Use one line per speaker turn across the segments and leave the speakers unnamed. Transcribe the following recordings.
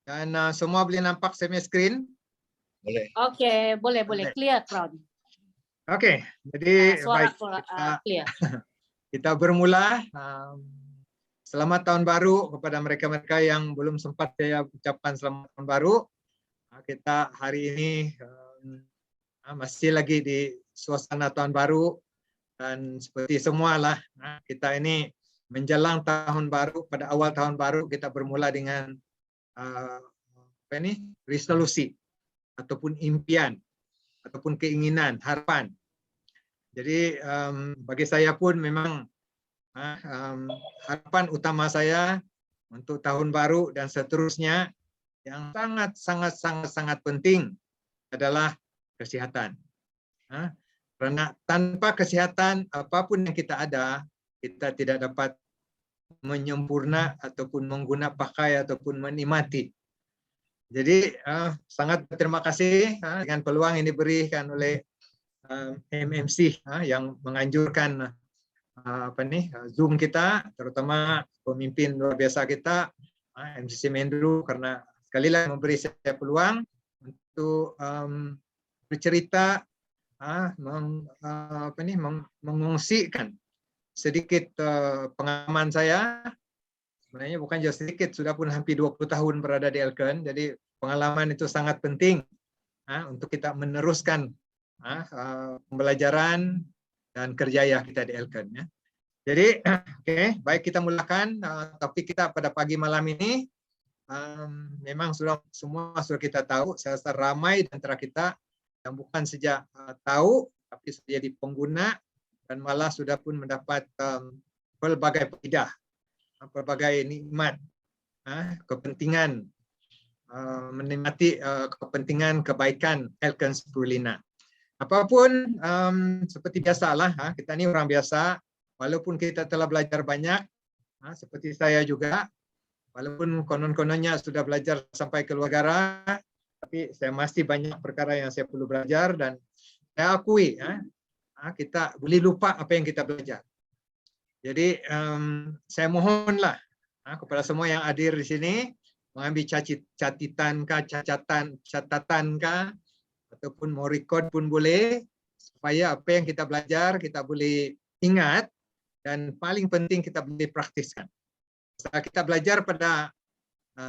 Dan semua boleh nampak semi screen?
Boleh.
Oke, boleh. Clear, Crown.
Oke, jadi
Suara
baik.
clear.
Kita bermula. Selamat tahun baru kepada mereka-mereka yang belum sempat saya ucapkan selamat tahun baru. Kita hari ini masih lagi di suasana tahun baru, dan seperti semualah kita ini menjelang tahun baru. Pada awal tahun baru kita bermula dengan resolusi ataupun impian ataupun keinginan, harapan. Jadi bagi saya pun memang harapan utama saya untuk tahun baru dan seterusnya yang sangat penting adalah kesehatan. Karena tanpa kesehatan apapun yang kita ada, kita tidak dapat menyempurna ataupun mengguna pakai ataupun menikmati. Jadi sangat berterima kasih dengan peluang yang diberikan oleh MMC yang menganjurkan Zoom kita, terutama pemimpin luar biasa kita, MCC Mendru, karena sekali lagi memberi saya peluang untuk bercerita, mengungsikan sedikit pengalaman saya. Sebenarnya bukan jauh sedikit, sudah pun hampir 20 tahun berada di Elken, jadi pengalaman itu sangat penting untuk kita meneruskan pembelajaran dan kerjaya kita di Elken. Jadi, baik, kita mulakan topik kita pada pagi malam ini. Memang semua sudah kita tahu, saya rasa ramai di antara kita yang bukan saja tahu, tapi sudah jadi pengguna dan malah sudah pun mendapat pelbagai faedah, pelbagai nikmat, kepentingan, menikmati kepentingan kebaikan Elken Spirulina. Apapun seperti biasalah, kita ini orang biasa, walaupun kita telah belajar banyak, seperti saya juga, walaupun konon-kononnya sudah belajar sampai ke luar negara, tapi saya masih banyak perkara yang saya perlu belajar, dan saya akui kita boleh lupa apa yang kita belajar. Jadi saya mohonlah kepada semua yang hadir di sini, mengambil catatan ataupun mau record pun boleh, supaya apa yang kita belajar kita boleh ingat, dan paling penting kita boleh praktiskan. Setelah kita belajar pada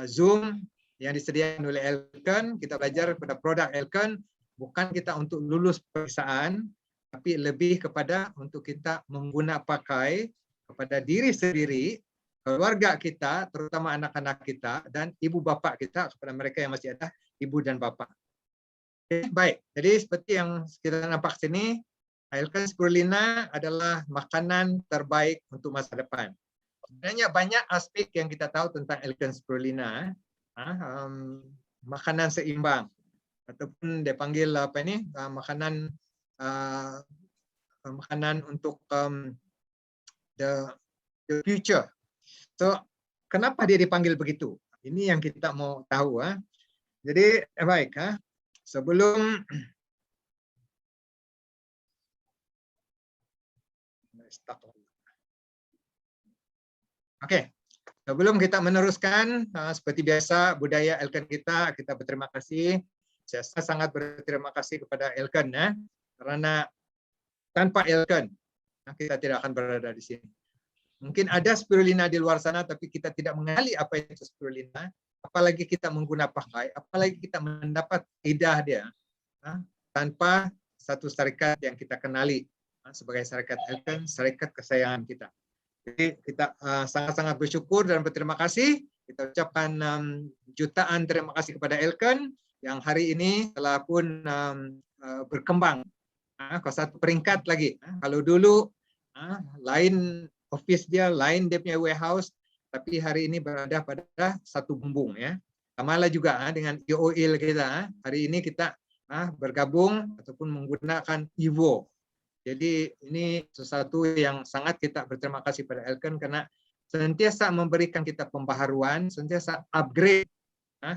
Zoom yang disediakan oleh Elken, kita belajar pada produk Elken, bukan kita untuk lulus pemeriksaan, tapi lebih kepada untuk kita mengguna pakai kepada diri sendiri, keluarga kita, terutama anak-anak kita, dan ibu bapak kita, kepada mereka yang masih ada ibu dan bapak. Baik, jadi seperti yang kita nampak sini, Elken Spirulina adalah makanan terbaik untuk masa depan. Sebenarnya banyak aspek yang kita tahu tentang Elken Spirulina, makanan seimbang, ataupun dia panggil makanan untuk the future. So, kenapa dia dipanggil begitu? Ini yang kita mau tahu. Jadi baik, sebelum sebelum kita meneruskan, seperti biasa budaya Elken kita berterima kasih. Saya sangat berterima kasih kepada Elken, karena tanpa Elken kita tidak akan berada di sini. Mungkin ada spirulina di luar sana, tapi kita tidak mengenali apa itu spirulina, apalagi kita menggunakan pakai, apalagi kita mendapat faedah dia tanpa satu syarikat yang kita kenali sebagai syarikat Elken, syarikat kesayangan kita. Jadi kita sangat-sangat bersyukur dan berterima kasih. Kita ucapkan jutaan terima kasih kepada Elken yang hari ini telah pun berkembang ke satu peringkat lagi. Kalau dulu lain office dia, lain dia punya warehouse, tapi hari ini berada pada satu bumbung, ya. Sama juga dengan EOIL kita. Hari ini kita bergabung ataupun menggunakan Evo. Jadi ini sesuatu yang sangat kita berterima kasih pada Elken, karena senantiasa memberikan kita pembaharuan, senantiasa upgrade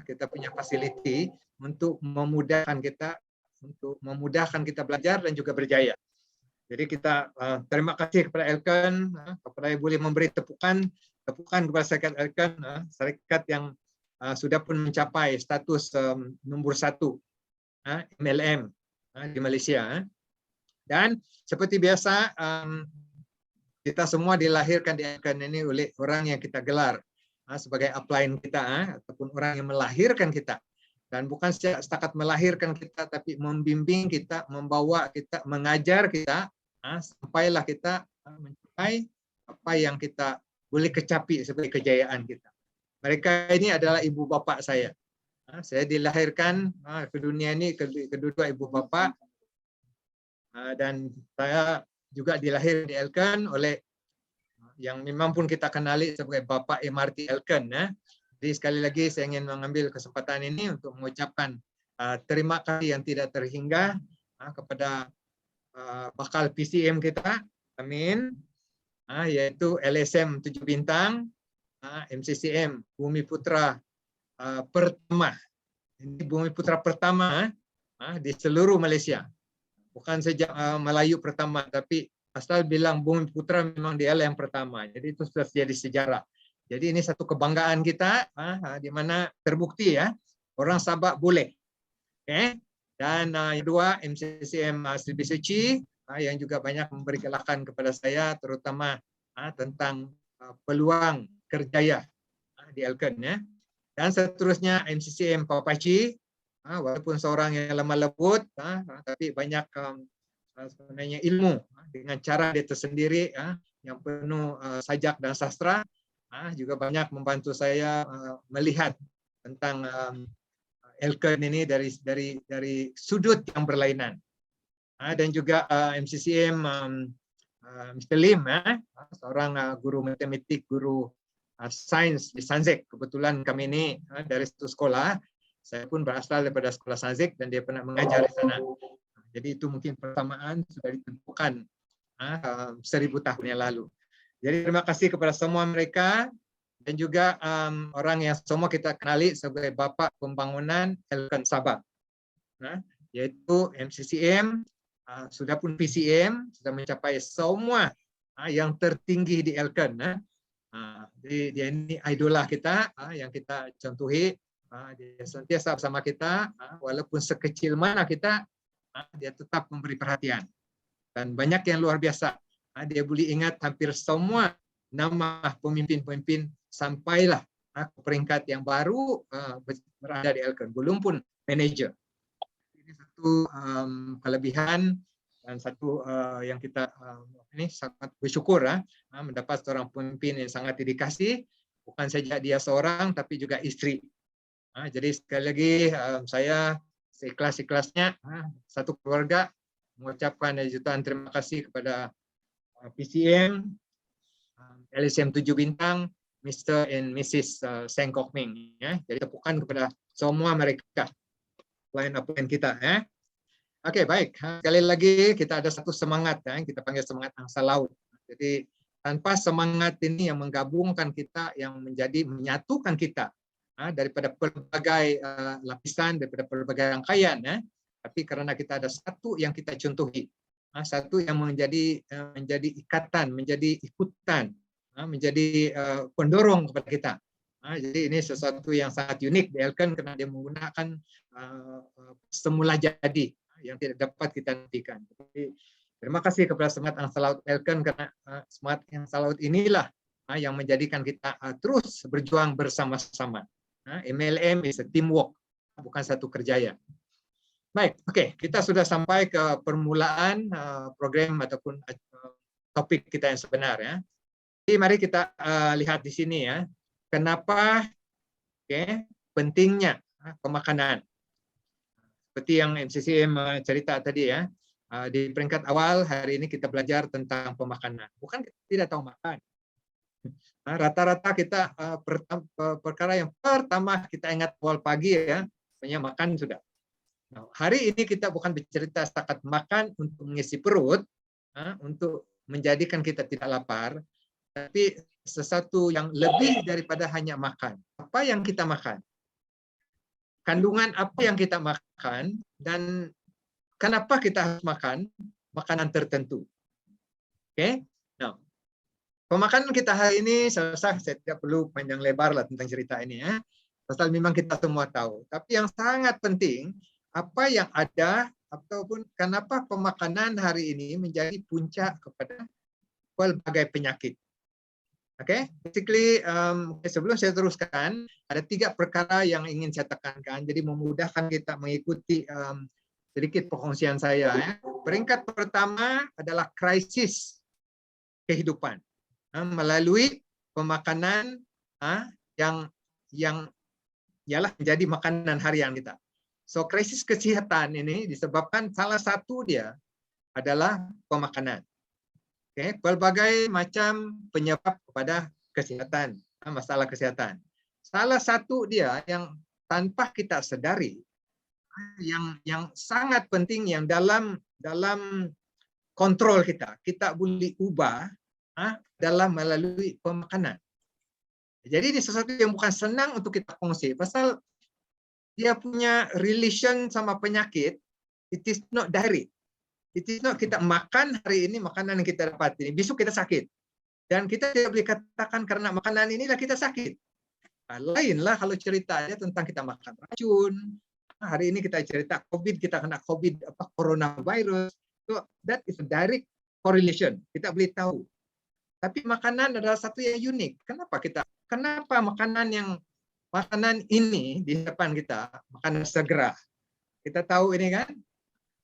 kita punya facility untuk memudahkan kita belajar dan juga berjaya. Jadi kita terima kasih kepada Elken, kepada yang boleh memberi tepukan kepada syarikat Elken, syarikat yang sudah pun mencapai status nombor 1 MLM di Malaysia. Dan seperti biasa, kita semua dilahirkan di Elken ini oleh orang yang kita gelar sebagai upline kita, ataupun orang yang melahirkan kita. Dan bukan setakat melahirkan kita, tapi membimbing kita, membawa kita, mengajar kita, sampailah kita mencapai apa yang kita boleh kecapi sebagai kejayaan kita. Mereka ini adalah ibu bapa saya. Saya dilahirkan ke dunia ini kedua ibu bapa, dan saya juga dilahirkan di Elken oleh yang memang pun kita kenali sebagai Bapak MRT Elken. Jadi sekali lagi saya ingin mengambil kesempatan ini untuk mengucapkan terima kasih yang tidak terhingga kepada bakal PCM kita, amin, yaitu LSM 7 bintang, MCCM Bumi Putra pertama. Ini Bumi Putra pertama di seluruh Malaysia. Bukan saja Melayu pertama, tapi asal bilang Bumi Putra memang dia yang pertama. Jadi itu sudah jadi sejarah. Jadi ini satu kebanggaan kita, di mana terbukti ya, orang Sabak boleh. Okay? Dan yang kedua, MCCM Sri Suci, yang juga banyak memberi galakan kepada saya, terutama tentang peluang kerjaya di Elken. Ya. Dan seterusnya MCCM Papaci, walaupun seorang yang lemah lembut, tapi banyak sebenarnya ilmu dengan cara dia tersendiri, yang penuh sajak dan sastra, juga banyak membantu saya melihat tentang Elken ini dari sudut yang berlainan. Dan juga MCCM Mr. Lim, seorang guru matematik, guru sains di Sanzek. Kebetulan kami ini dari satu sekolah, saya pun berasal daripada sekolah Sanzek dan dia pernah mengajar di sana. Jadi itu mungkin persamaan sudah ditentukan 1000 tahun yang lalu. Jadi terima kasih kepada semua mereka dan juga orang yang semua kita kenali sebagai Bapak Pembangunan Elken Sabah, yaitu MCCM, sudah pun PCM, sudah mencapai semua yang tertinggi di Elken. Jadi dia ini idola kita, yang kita contohi, dia sentiasa bersama kita, walaupun sekecil mana kita, dia tetap memberi perhatian. Dan banyak yang luar biasa. Dia boleh ingat hampir semua nama pemimpin-pemimpin sampailah ke peringkat yang baru berada di Elken, belum pun manager. Ini satu kelebihan dan satu yang kita ini sangat bersyukur mendapat seorang pemimpin yang sangat dedikasi, bukan saja dia seorang tapi juga istri. Jadi sekali lagi saya seikhlas-ikhlasnya satu keluarga mengucapkan jutaan terima kasih kepada PCM, LSM 7 bintang, Mr. and Mrs. Seng Kok Ming. Ya. Jadi tepukan kepada semua mereka, klien kita. Ya. Oke, baik. Sekali lagi kita ada satu semangat, kita panggil semangat angsa laut. Jadi tanpa semangat ini yang menggabungkan kita, yang menyatukan kita daripada berbagai lapisan, daripada berbagai rangkaian, tapi karena kita ada satu yang kita contohi, satu yang menjadi ikatan, menjadi ikutan, menjadi pendorong kepada kita. Jadi ini sesuatu yang sangat unik di Elken karena dia menggunakan semula jadi yang tidak dapat kita nantikan. Jadi, terima kasih kepada semangat angsa laut Elken karena semangat angsa laut inilah yang menjadikan kita terus berjuang bersama-sama. MLM is a teamwork, bukan satu kerjaya. Baik, oke, kita sudah sampai ke permulaan program ataupun topik kita yang sebenar ya. Jadi mari kita lihat di sini ya, kenapa pentingnya pemakanan. Seperti yang MCCM cerita tadi ya, di peringkat awal hari ini kita belajar tentang pemakanan. Bukan kita tidak tahu makan. Rata-rata kita perkara yang pertama kita ingat awal pagi ya, banyak makan sudah. Nah, hari ini kita bukan bercerita setakat makan untuk mengisi perut, untuk menjadikan kita tidak lapar, tapi sesuatu yang lebih daripada hanya makan. Apa yang kita makan? Kandungan apa yang kita makan dan kenapa kita harus makan makanan tertentu? Oke? Nah, pemakanan kita hari ini selesai, saya tidak perlu panjang lebar lah tentang cerita ini ya. pasal memang kita semua tahu. Tapi yang sangat penting, apa yang ada ataupun kenapa pemakanan hari ini menjadi puncak kepada pelbagai penyakit. Okay, basically sebelum saya teruskan, ada 3 perkara yang ingin saya tekankan. Jadi memudahkan kita mengikuti sedikit perkongsian saya. Ya. Peringkat pertama adalah krisis kehidupan melalui pemakanan yang ialah menjadi makanan harian kita. So krisis kesehatan ini disebabkan salah satu dia adalah pemakanan. Okay, pelbagai macam penyebab kepada kesehatan, masalah kesehatan. Salah satu dia yang tanpa kita sedari, yang sangat penting yang dalam kontrol kita boleh ubah adalah melalui pemakanan. Jadi ini sesuatu yang bukan senang untuk kita kongsi, pasal dia punya relation sama penyakit, it is not direct. It is not kita makan hari ini makanan yang kita dapat ini, besok kita sakit. Dan kita tidak boleh katakan karena makanan inilah kita sakit. Lainlah kalau ceritanya tentang kita makan racun. Hari ini kita cerita COVID, kita kena COVID coronavirus. So that is a direct correlation. Kita boleh tahu. Tapi makanan adalah satu yang unik. Kenapa makanan ini di depan kita, makanan segera. Kita tahu ini kan?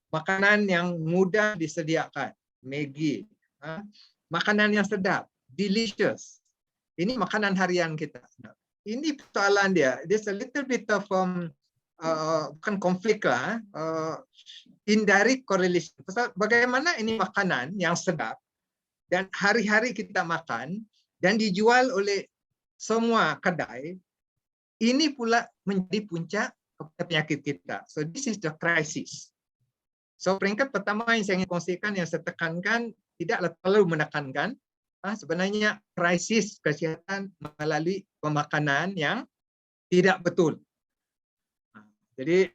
Makanan yang mudah disediakan, Maggi, makanan yang sedap, delicious. Ini makanan harian kita. Ini persoalan dia. There's a little bit of bukan konflik lah, indirect correlation. Bagaimana ini makanan yang sedap dan hari-hari kita makan dan dijual oleh semua kedai, ini pula menjadi puncak kepada penyakit kita. So this is the crisis. So peringkat pertama yang saya ingin kongsikan, yang saya tekankan, tidaklah terlalu menekankan, sebenarnya krisis kesehatan melalui pemakanan yang tidak betul. Jadi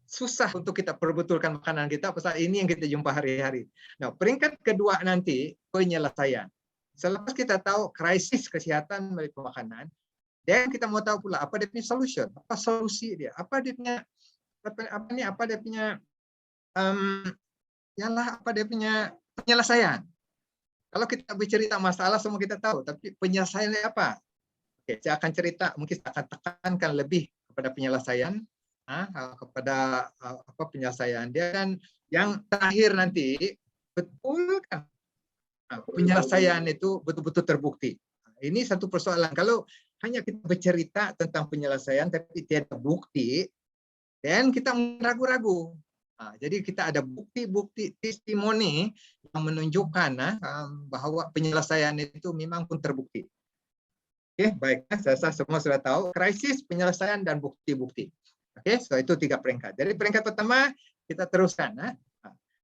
susah untuk kita perbetulkan makanan kita, pasal ini yang kita jumpa hari-hari. Nah, peringkat kedua nanti penyelesaian. Selepas kita tahu krisis kesehatan melalui pemakanan, dan kita mau tahu pula apa dia punya solution, apa solusi dia, apa dia punya penyelesaian. Kalau kita bercerita masalah semua kita tahu, tapi penyelesaiannya apa? Oke, saya akan cerita, mungkin saya akan tekankan lebih kepada penyelesaian, kepada penyelesaian dia, dan yang terakhir nanti betul kan penyelesaian itu betul-betul terbukti. Ini satu persoalan. Kalau hanya kita bercerita tentang penyelesaian tapi tidak bukti, dan kita ragu-ragu. Jadi kita ada bukti-bukti testimoni yang menunjukkan bahwa penyelesaian itu memang pun terbukti. Oke, baik. Saya rasa semua sudah tahu krisis, penyelesaian, dan bukti-bukti. Oke, so itu 3 peringkat. Jadi peringkat pertama kita teruskan.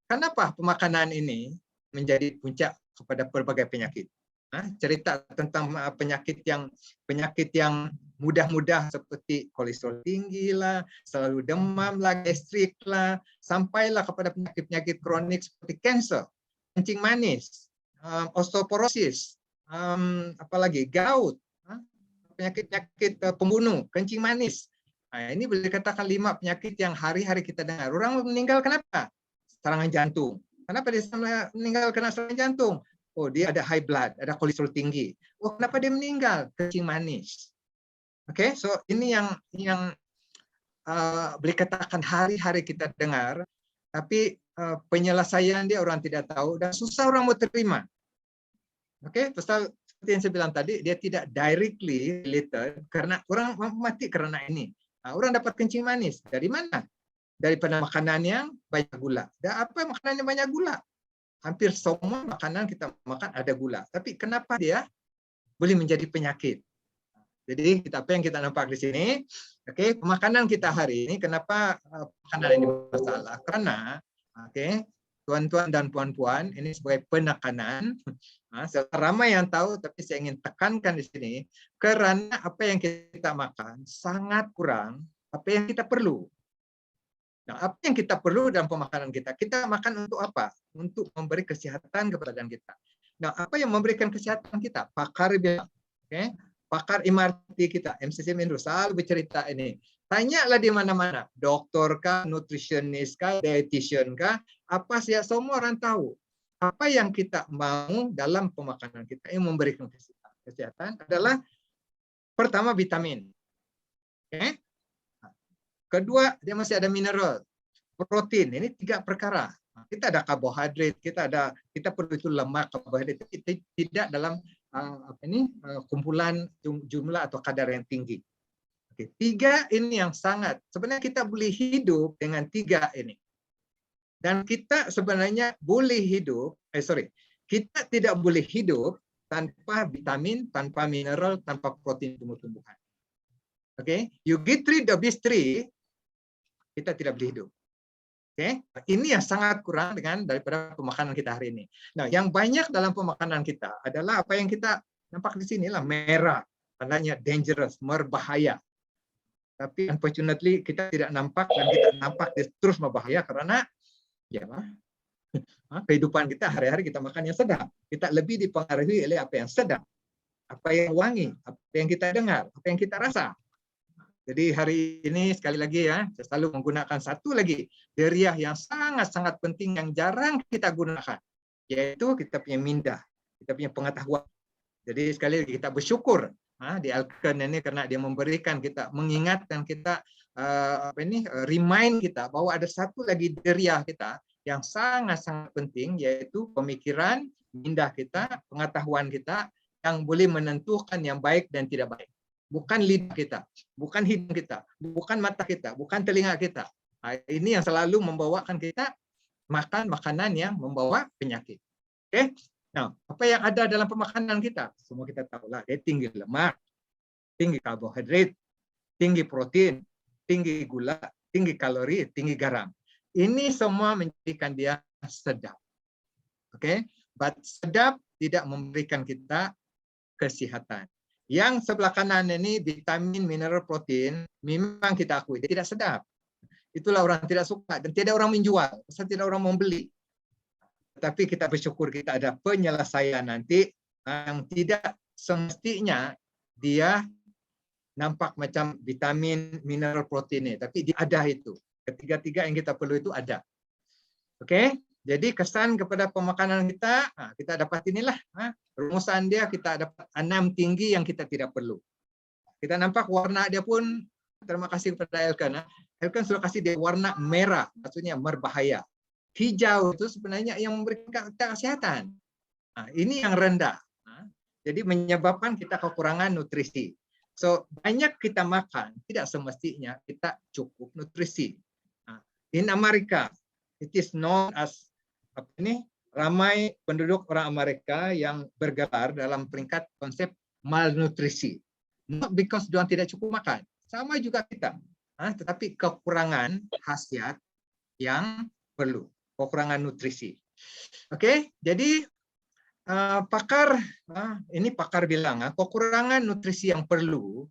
Kenapa pemakanan ini menjadi puncak kepada berbagai penyakit? Cerita tentang penyakit yang mudah-mudah seperti kolesterol tinggi lah, selalu demam lah, gastrik lah, sampailah kepada penyakit-penyakit kronik seperti kanser, kencing manis, osteoporosis, apalagi gout, penyakit-penyakit pembunuh, kencing manis. Ini boleh dikatakan 5 penyakit yang hari-hari kita dengar. Orang meninggal kenapa? Serangan jantung. Kenapa dia meninggal kena serangan jantung? Oh, dia ada high blood, ada kolesterol tinggi. Oh, kenapa dia meninggal? Kencing manis. Oke, so ini yang boleh katakan hari-hari kita dengar, tapi penyelesaian dia orang tidak tahu dan susah orang mau terima. Oke, pasal seperti yang saya bilang tadi, dia tidak directly related karena orang mati karena ini. Orang dapat kencing manis dari mana? Daripada makanan yang banyak gula. Dan apa makanan yang banyak gula? Hampir semua makanan kita makan ada gula. Tapi kenapa dia boleh menjadi penyakit? Jadi apa yang kita nampak di sini, oke, pemakanan kita hari ini, kenapa makanan ini bermasalah? Karena, oke, tuan-tuan dan puan-puan, ini sebagai penekanan, ramai yang tahu, tapi saya ingin tekankan di sini, karena apa yang kita makan sangat kurang apa yang kita perlu. Nah, apa yang kita perlu dalam pemakanan kita? Kita makan untuk apa? Untuk memberi kesehatan kepada badan kita. Nah, apa yang memberikan kesehatan kita? Pakar bilang, okay? pakar MRT kita, MCC Menru, selalu bercerita ini. Tanyalah di mana-mana, doktor kah, nutritionist kah, dietitian kah, apa sih, semua orang tahu. Apa yang kita mau dalam pemakanan kita yang memberikan kesehatan adalah pertama vitamin. Okay? Kedua, dia masih ada mineral, protein. Ini 3 perkara. Kita ada karbohidrat, kita perlu itu lemak, karbohidrat itu tidak dalam kumpulan jumlah atau kadar yang tinggi. Oke, 3 ini yang sangat sebenarnya kita boleh hidup dengan 3 ini. Dan kita sebenarnya boleh hidup, kita tidak boleh hidup tanpa vitamin, tanpa mineral, tanpa protein tumbuh-tumbuhan. Oke, you get rid of these 3, kita tidak boleh hidup. Oke, ini yang sangat kurang daripada pemakanan kita hari ini. Nah, yang banyak dalam pemakanan kita adalah apa yang kita nampak di sini lah, merah, tandanya dangerous, berbahaya. Tapi unfortunately kita tidak nampak, dan kita nampak terus berbahaya karena ya kehidupan kita hari-hari kita makan yang sedap. Kita lebih dipengaruhi oleh apa yang sedap, apa yang wangi, apa yang kita dengar, apa yang kita rasa. Jadi hari ini sekali lagi ya, saya selalu menggunakan satu lagi deriah yang sangat-sangat penting yang jarang kita gunakan, yaitu kita punya minda, kita punya pengetahuan. Jadi sekali lagi kita bersyukur di Elken ini karena dia memberikan kita, mengingatkan kita, remind kita bahwa ada satu lagi deriah kita yang sangat-sangat penting, yaitu pemikiran, minda kita, pengetahuan kita yang boleh menentukan yang baik dan tidak baik. Bukan lidah kita, bukan hidung kita, bukan mata kita, bukan telinga kita. Ini yang selalu membawakan kita makan makanan yang membawa penyakit. Oke? Nah, apa yang ada dalam pemakanan kita? Semua kita tahu lah, dia tinggi lemak, tinggi karbohidrat, tinggi protein, tinggi gula, tinggi kalori, tinggi garam. Ini semua menjadikan dia sedap. Oke? But sedap tidak memberikan kita kesehatan. Yang sebelah kanan ini vitamin, mineral, protein, memang kita akui dia tidak sedap. Itulah orang tidak suka dan tidak orang menjual, tidak orang membeli. Tapi kita bersyukur kita ada penyelesaian nanti yang tidak semestinya dia nampak macam vitamin, mineral, protein, tapi dia ada itu. Ketiga-tiga yang kita perlu itu ada. Oke? Jadi kesan kepada pemakanan kita, kita dapat inilah rumusan dia, kita dapat 6 tinggi yang kita tidak perlu. Kita nampak warna dia pun, terima kasih kepada Elken. Elken sudah kasih dia warna merah, maksudnya berbahaya. Hijau itu sebenarnya yang memberikan kesehatan. Ini yang rendah. Jadi menyebabkan kita kekurangan nutrisi. So banyak kita makan, tidak semestinya kita cukup nutrisi. In Amerika, it is known as ramai penduduk orang Amerika yang bergelar dalam peringkat konsep malnutrisi. Not because dia tidak cukup makan, sama juga kita, tetapi kekurangan khasiat yang perlu, kekurangan nutrisi. Oke, jadi pakar bilang kekurangan nutrisi yang perlu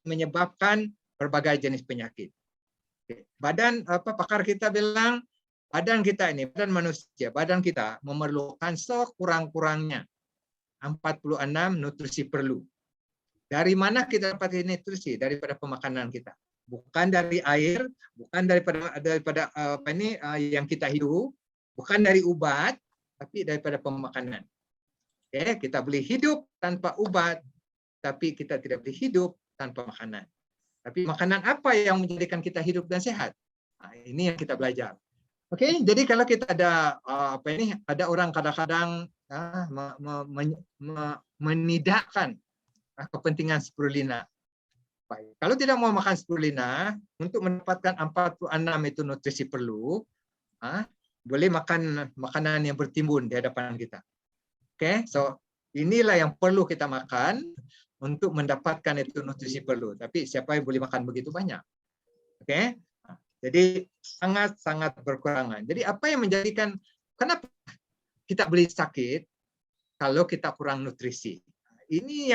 menyebabkan berbagai jenis penyakit. Pakar kita bilang badan kita ini, badan manusia, badan kita memerlukan sekurang-kurangnya 46 nutrisi perlu. Dari mana kita dapat nutrisi? Daripada pemakanan kita. Bukan dari air, bukan daripada yang kita hidup, bukan dari obat, tapi daripada pemakanan. Oke, kita boleh hidup tanpa obat, tapi kita tidak boleh hidup tanpa makanan. Tapi makanan apa yang menjadikan kita hidup dan sehat? Ini yang kita belajar. Oke, jadi kalau kita ada ada orang kadang-kadang menidakkan kepentingan spirulina. Baik. Kalau tidak mau makan spirulina, untuk mendapatkan 46 itu nutrisi perlu, boleh makan makanan yang bertimbun di hadapan kita. Oke, so inilah yang perlu kita makan untuk mendapatkan itu nutrisi perlu. Tapi siapa yang boleh makan begitu banyak? Oke. Jadi sangat-sangat berkurangan. Jadi apa yang menjadikan kenapa kita boleh sakit kalau kita kurang nutrisi? Ini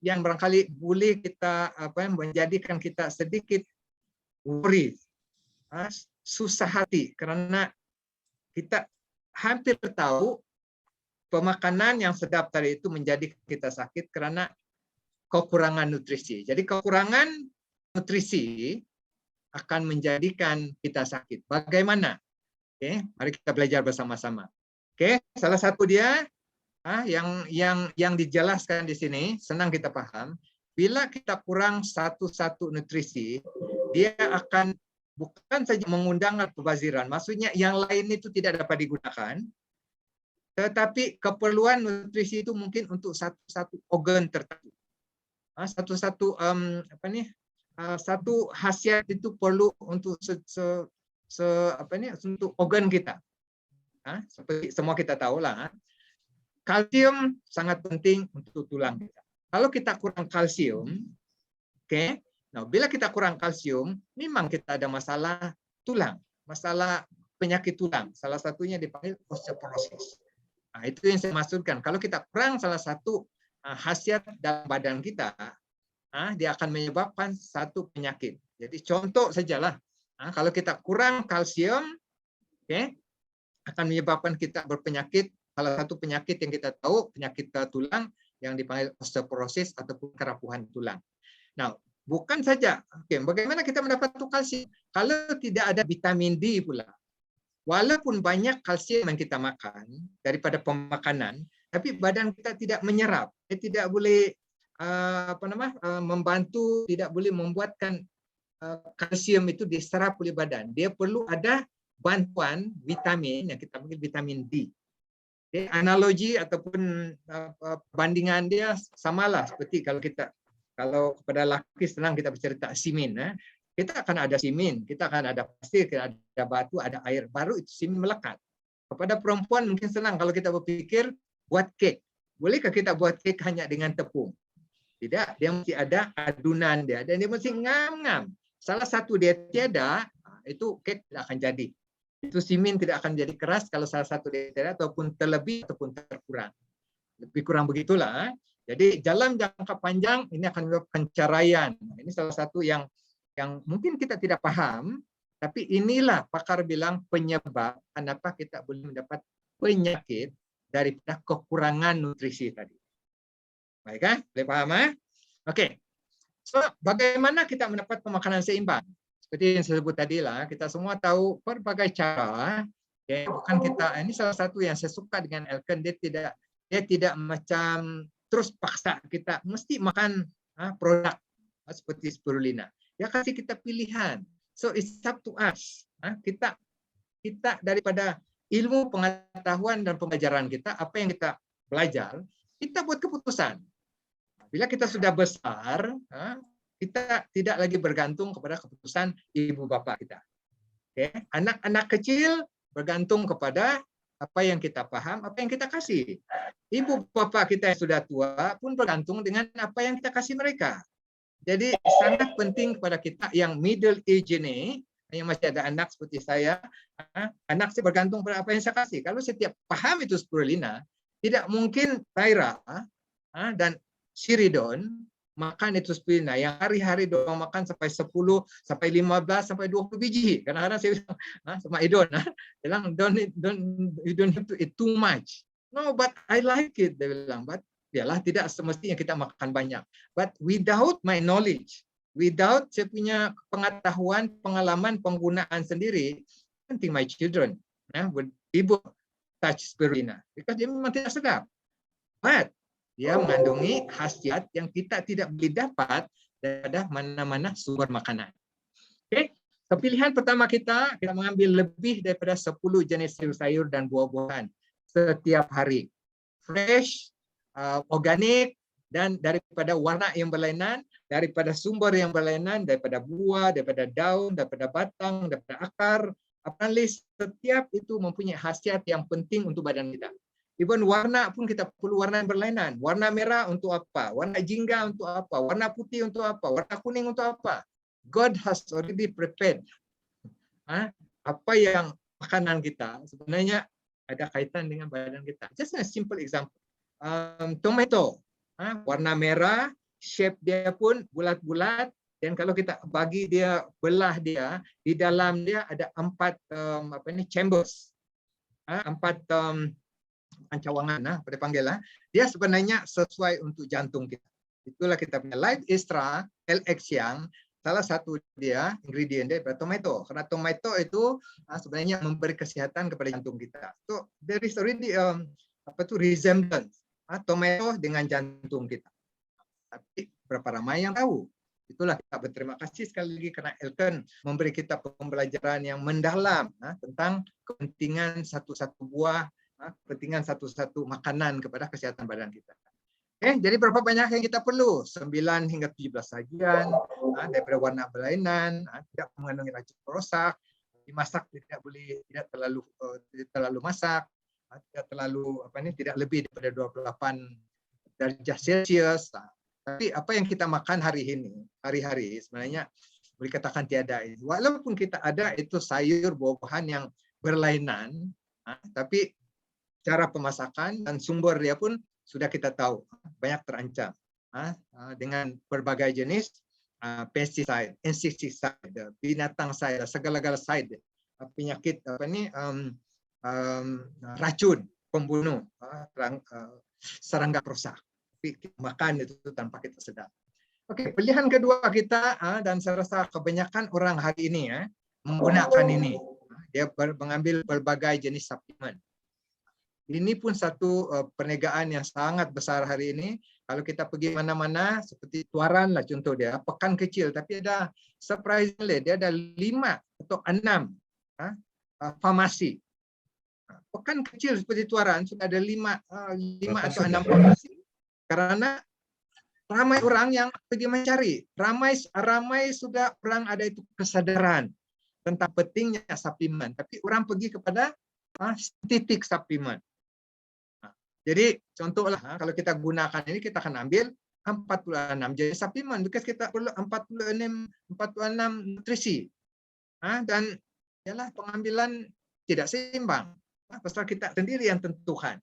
yang barangkali boleh kita menjadikan kita sedikit worry, susah hati karena kita hampir tahu pemakanan yang sedap tadi itu menjadikan kita sakit karena kekurangan nutrisi. Jadi kekurangan nutrisi akan menjadikan kita sakit. Bagaimana? Oke, mari kita belajar bersama-sama. Oke, salah satu dia yang dijelaskan di sini, senang kita paham. Bila kita kurang satu nutrisi, dia akan bukan saja mengundang kebaziran, maksudnya yang lain itu tidak dapat digunakan, tetapi keperluan nutrisi itu mungkin untuk satu organ tertentu. Satu khasiat itu perlu untuk untuk organ kita. Seperti semua kita tahu lah. Kalsium sangat penting untuk tulang kita. Kalau kita kurang kalsium, oke. Nah, bila kita kurang kalsium, memang kita ada masalah tulang, masalah penyakit tulang. Salah satunya dipanggil osteoporosis. Nah, itu yang saya maksudkan. Kalau kita kurang salah satu khasiat dalam badan kita, dia akan menyebabkan satu penyakit. Jadi contoh sajalah, kalau kita kurang kalsium, akan menyebabkan kita berpenyakit. Salah satu penyakit yang kita tahu, penyakit tulang yang dipanggil osteoporosis ataupun kerapuhan tulang. Nah, bukan saja, bagaimana kita mendapat kalsium? Kalau tidak ada vitamin D pula, walaupun banyak kalsium yang kita makan daripada pemakanan, tapi badan kita tidak menyerap, dia tidak boleh membantu, tidak boleh membuatkan kalsium itu diserap oleh badan. Dia perlu ada bantuan vitamin yang kita panggil vitamin D. Analogi ataupun bandingan dia samalah seperti kalau kepada laki senang kita bercerita simin. Kita akan ada simin, kita akan ada pasir, kita ada batu, ada air, baru itu simin melekat. Kepada perempuan mungkin senang kalau kita berpikir buat kek. Bolehkah kita buat kek hanya dengan tepung? Tidak, dia mesti ada adunan dia, dan dia mesti ngam-ngam. Salah satu dia tiada, itu kek tidak akan jadi. Itu simin tidak akan jadi keras kalau salah satu dia tiada, ataupun terlebih ataupun terkurang. Lebih kurang begitulah. Jadi dalam jangka panjang ini akan menyebabkan pencaraian. Ini salah satu yang mungkin kita tidak paham, tapi inilah pakar bilang penyebab kenapa kita boleh mendapat penyakit daripada kekurangan nutrisi tadi. Baik kan? Boleh paham? Oke. So, bagaimana kita mendapat pemakanan seimbang? Seperti yang saya sebut tadi lah, kita semua tahu berbagai cara. Bukan kita, ini salah satu yang saya suka dengan Elkan, dia tidak macam terus paksa kita mesti makan produk seperti spirulina. Dia kasih kita pilihan. So it's up to us. Kita daripada ilmu pengetahuan dan pembelajaran kita, apa yang kita belajar, kita buat keputusan. Bila kita sudah besar, kita tidak lagi bergantung kepada keputusan ibu bapa kita. Anak-anak kecil bergantung kepada apa yang kita paham, apa yang kita kasih. Ibu bapak kita yang sudah tua pun bergantung dengan apa yang kita kasih mereka. Jadi sangat penting kepada kita yang middle age ini, yang masih ada anak seperti saya, anak saya bergantung pada apa yang saya kasih. Kalau setiap paham itu spirulina, tidak mungkin Tyra dan Siridon makan itu spirulina yang hari-hari doang makan sampai 10, sampai 15, sampai 20 biji. Kadang-kadang saya bilang sama Idon, bilang you don't have to eat too much. No, but I like it. Dia bilang, but yalah tidak semestinya kita makan banyak. But without my knowledge, without saya punya pengetahuan, pengalaman, penggunaan sendiri, I don't think my children would able touch spirulina because dia memang tidak sedap. But dia mengandungi khasiat yang kita tidak boleh dapat daripada mana-mana sumber makanan. Oke, pilihan pertama kita mengambil lebih daripada 10 jenis sayur dan buah-buahan setiap hari. Fresh, organik, dan daripada warna yang berlainan, daripada sumber yang berlainan, daripada buah, daripada daun, daripada batang, daripada akar. Setiap itu mempunyai khasiat yang penting untuk badan kita. Even warna pun kita perlu warna yang berlainan. Warna merah untuk apa? Warna jingga untuk apa? Warna putih untuk apa? Warna kuning untuk apa? God has already prepared. Apa yang makanan kita sebenarnya ada kaitan dengan badan kita. Just a simple example. Tomato, warna merah, shape dia pun bulat-bulat, dan kalau kita bagi dia, belah dia, di dalam dia ada 4 chambers, 4 pancawangan, pada panggil, dia sebenarnya sesuai untuk jantung kita. Itulah kita punya live extra LX yang salah satu dia ingredient dia adalah tomato. Karena tomato itu sebenarnya memberi kesehatan kepada jantung kita. So there is already resemblance tomato dengan jantung kita. Tapi berapa ramai yang tahu? Itulah kita berterima kasih sekali lagi karena Elkan memberi kita pembelajaran yang mendalam tentang kepentingan satu-satu buah, kepentingan satu-satu makanan kepada kesehatan badan kita. Jadi berapa banyak yang kita perlu? 9 hingga 17 sajian daripada warna berlainan, tidak mengandungi racun perosak, dimasak tidak terlalu masak, tidak lebih daripada 28 derajat Celcius. Tapi apa yang kita makan hari-hari sebenarnya boleh katakan tiada. Walaupun kita ada itu sayur buah-buahan yang berlainan, tapi cara pemasakan dan sumber dia pun sudah kita tahu banyak terancam dengan berbagai jenis pesticide, insecticide, binatang side, segala-gala side, penyakit racun pembunuh, serangga perusak. Tapi kita makan itu tanpa kita sedar. Oke, pilihan kedua kita dan saya rasa kebanyakan orang hari ini menggunakan ini. Dia mengambil berbagai jenis suplemen. Ini pun satu perniagaan yang sangat besar hari ini. Kalau kita pergi mana-mana, seperti Tuaran lah contoh dia, pekan kecil, tapi ada surprisingly, dia ada 5 atau 6 farmasi. Pekan kecil seperti Tuaran, sudah ada 5 atau 6 farmasi. Karena ramai orang yang pergi mencari. Ramai sudah orang ada itu kesadaran tentang pentingnya suplemen. Tapi orang pergi kepada sintetik suplemen. Jadi contohlah kalau kita gunakan ini kita akan ambil 46 jenis suplemen because kita perlu 46 nutrisi. Dan ialah pengambilan tidak seimbang. Pasal kita sendiri yang tentukan.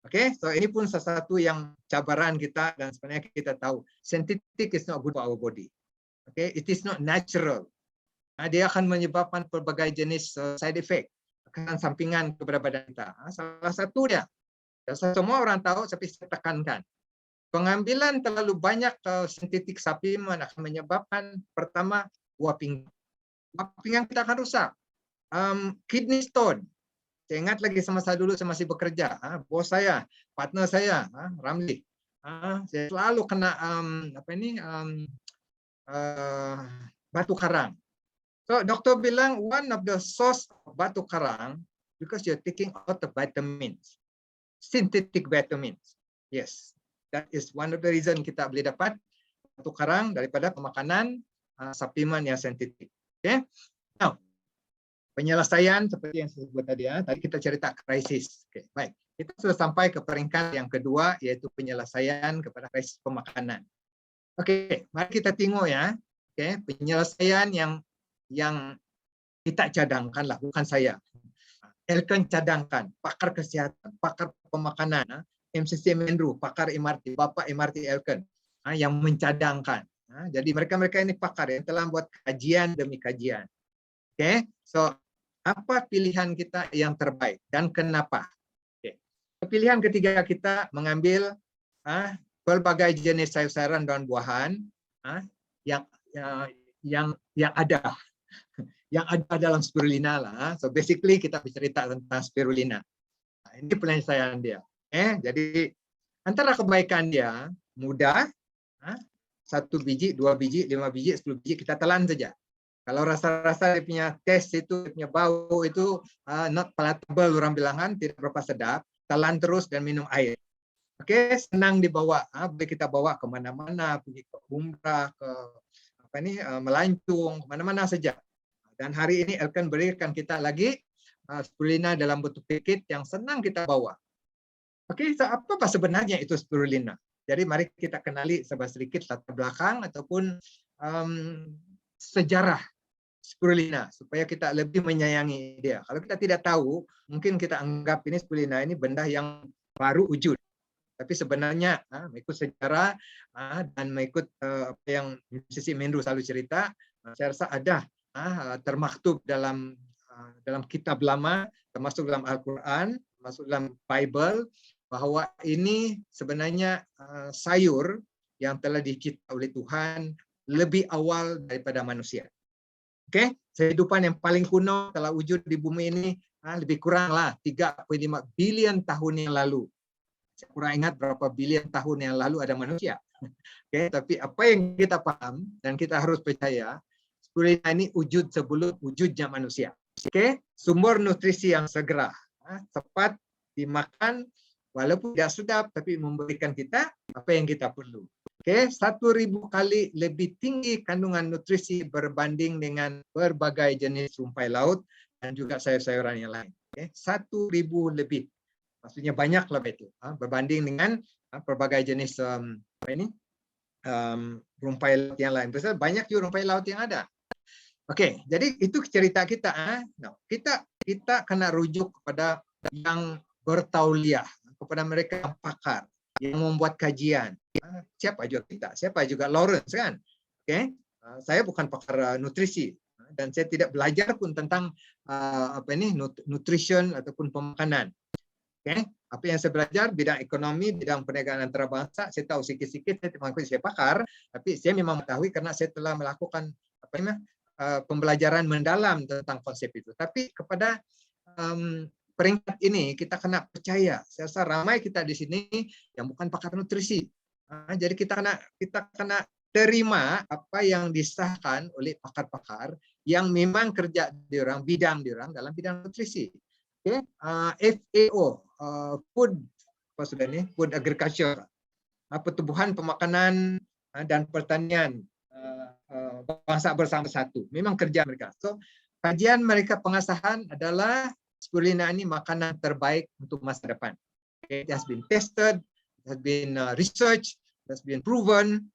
Oke, so ini pun salah satu yang cabaran kita dan sebenarnya kita tahu synthetic is not good for our body. Okay, it is not natural. Dia akan menyebabkan berbagai jenis side effect, akan sampingan kepada badan kita. Salah satu dia. Semua orang tahu, tapi saya tekankan. Pengambilan terlalu banyak sintetik suplemen akan menyebabkan pertama buah pinggang. Buah pinggang kita akan rusak. Kidney stone. Saya ingat lagi saya dulu saya masih bekerja. Bos saya, partner saya, Ramli. Saya selalu kena batu karang. So doktor bilang one of the source of batu karang because you're taking out the vitamins, synthetic vitamins. Yes, that is one of the reason kita boleh dapat batu karang daripada pemakanan suplemen yang sintetik. Okay, now penyelesaian seperti yang saya sebut tadi tadi kita cerita krisis. Okay, baik. Kita sudah sampai ke peringkat yang kedua yaitu penyelesaian kepada krisis pemakanan. Oke, mari kita tengok ya. Oke, penyelesaian yang kita cadangkan lah, bukan saya. Elkan cadangkan, pakar kesehatan, pakar pemakanan, MCC Menru, pakar MRT, Bapak MRT Elkan yang mencadangkan. Jadi mereka-mereka ini pakar yang telah membuat kajian demi kajian. Oke, so apa pilihan kita yang terbaik dan kenapa? Oke. Pilihan ketiga kita mengambil berbagai jenis sayur-sayuran dan buahan yang ada dalam spirulina lah. So basically kita bercerita tentang spirulina. Ini penyelesaian dia. Jadi antara kebaikan dia mudah, 1 biji, 2 biji, 5 biji, 10 biji kita telan saja. Kalau rasa-rasa dia punya taste itu, dia punya bau itu not palatable, orang bilangan tidak berapa sedap, telan terus dan minum air. Oke, senang dibawa, boleh kita bawa ke mana-mana, pergi ke umrah, ke melancong, mana-mana saja. Dan hari ini Elkan berikan kita lagi spirulina dalam bentuk paket yang senang kita bawa. Oke, so apa sebenarnya itu spirulina? Jadi mari kita kenali sedikit latar belakang ataupun sejarah spirulina supaya kita lebih menyayangi dia. Kalau kita tidak tahu, mungkin kita anggap ini spirulina ini benda yang baru wujud. Tapi sebenarnya mengikut sejarah dan mengikut apa yang Sisi Menru selalu cerita, saya rasa ada termaktub dalam kitab lama, termasuk dalam Al-Quran, termasuk dalam Bible, bahwa ini sebenarnya sayur yang telah dicipta oleh Tuhan lebih awal daripada manusia. Oke, kehidupan yang paling kuno telah wujud di bumi ini lebih kuranglah 3,5 bilion tahun yang lalu. Saya kurang ingat berapa bilion tahun yang lalu ada manusia. Oke, tapi apa yang kita paham dan kita harus percaya, spirulina ini wujud sebelum wujudnya manusia. Oke, sumber nutrisi yang segera, tepat dimakan, walaupun tidak sedap, tapi memberikan kita apa yang kita perlu. Oke, 1.000 kali lebih tinggi kandungan nutrisi berbanding dengan berbagai jenis rumpai laut dan juga sayur-sayuran yang lain. Oke, 1.000 lebih, maksudnya banyak lah itu, berbanding dengan berbagai jenis rumpai laut yang lain. Besar banyak juga rumpai laut yang ada. Oke, jadi itu cerita kita. Kita kena rujuk kepada yang bertauliah, kepada mereka yang pakar, yang membuat kajian. Siapa juga kita? Siapa juga Lawrence kan? Oke, saya bukan pakar nutrisi dan saya tidak belajar pun tentang nutrition ataupun pemakanan. Oke, apa yang saya belajar bidang ekonomi, bidang perniagaan antarabangsa, saya tahu sikit-sikit. Saya pakar, tapi saya memang mengetahui karena saya telah melakukan pembelajaran mendalam tentang konsep itu. Tapi kepada peringkat ini kita kena percaya. Saya rasa ramai kita di sini yang bukan pakar nutrisi. Jadi kita kena terima apa yang disahkan oleh pakar-pakar yang memang kerja di orang bidang dalam bidang nutrisi. Okay. FAO, Food Agriculture, Pertumbuhan Pemakanan dan Pertanian Bangsa Bersama Satu. Memang kerja mereka. So, kajian mereka pengasahan adalah spirulina ini makanan terbaik untuk masa depan. Okay. It has been tested, it has been researched, it has been proven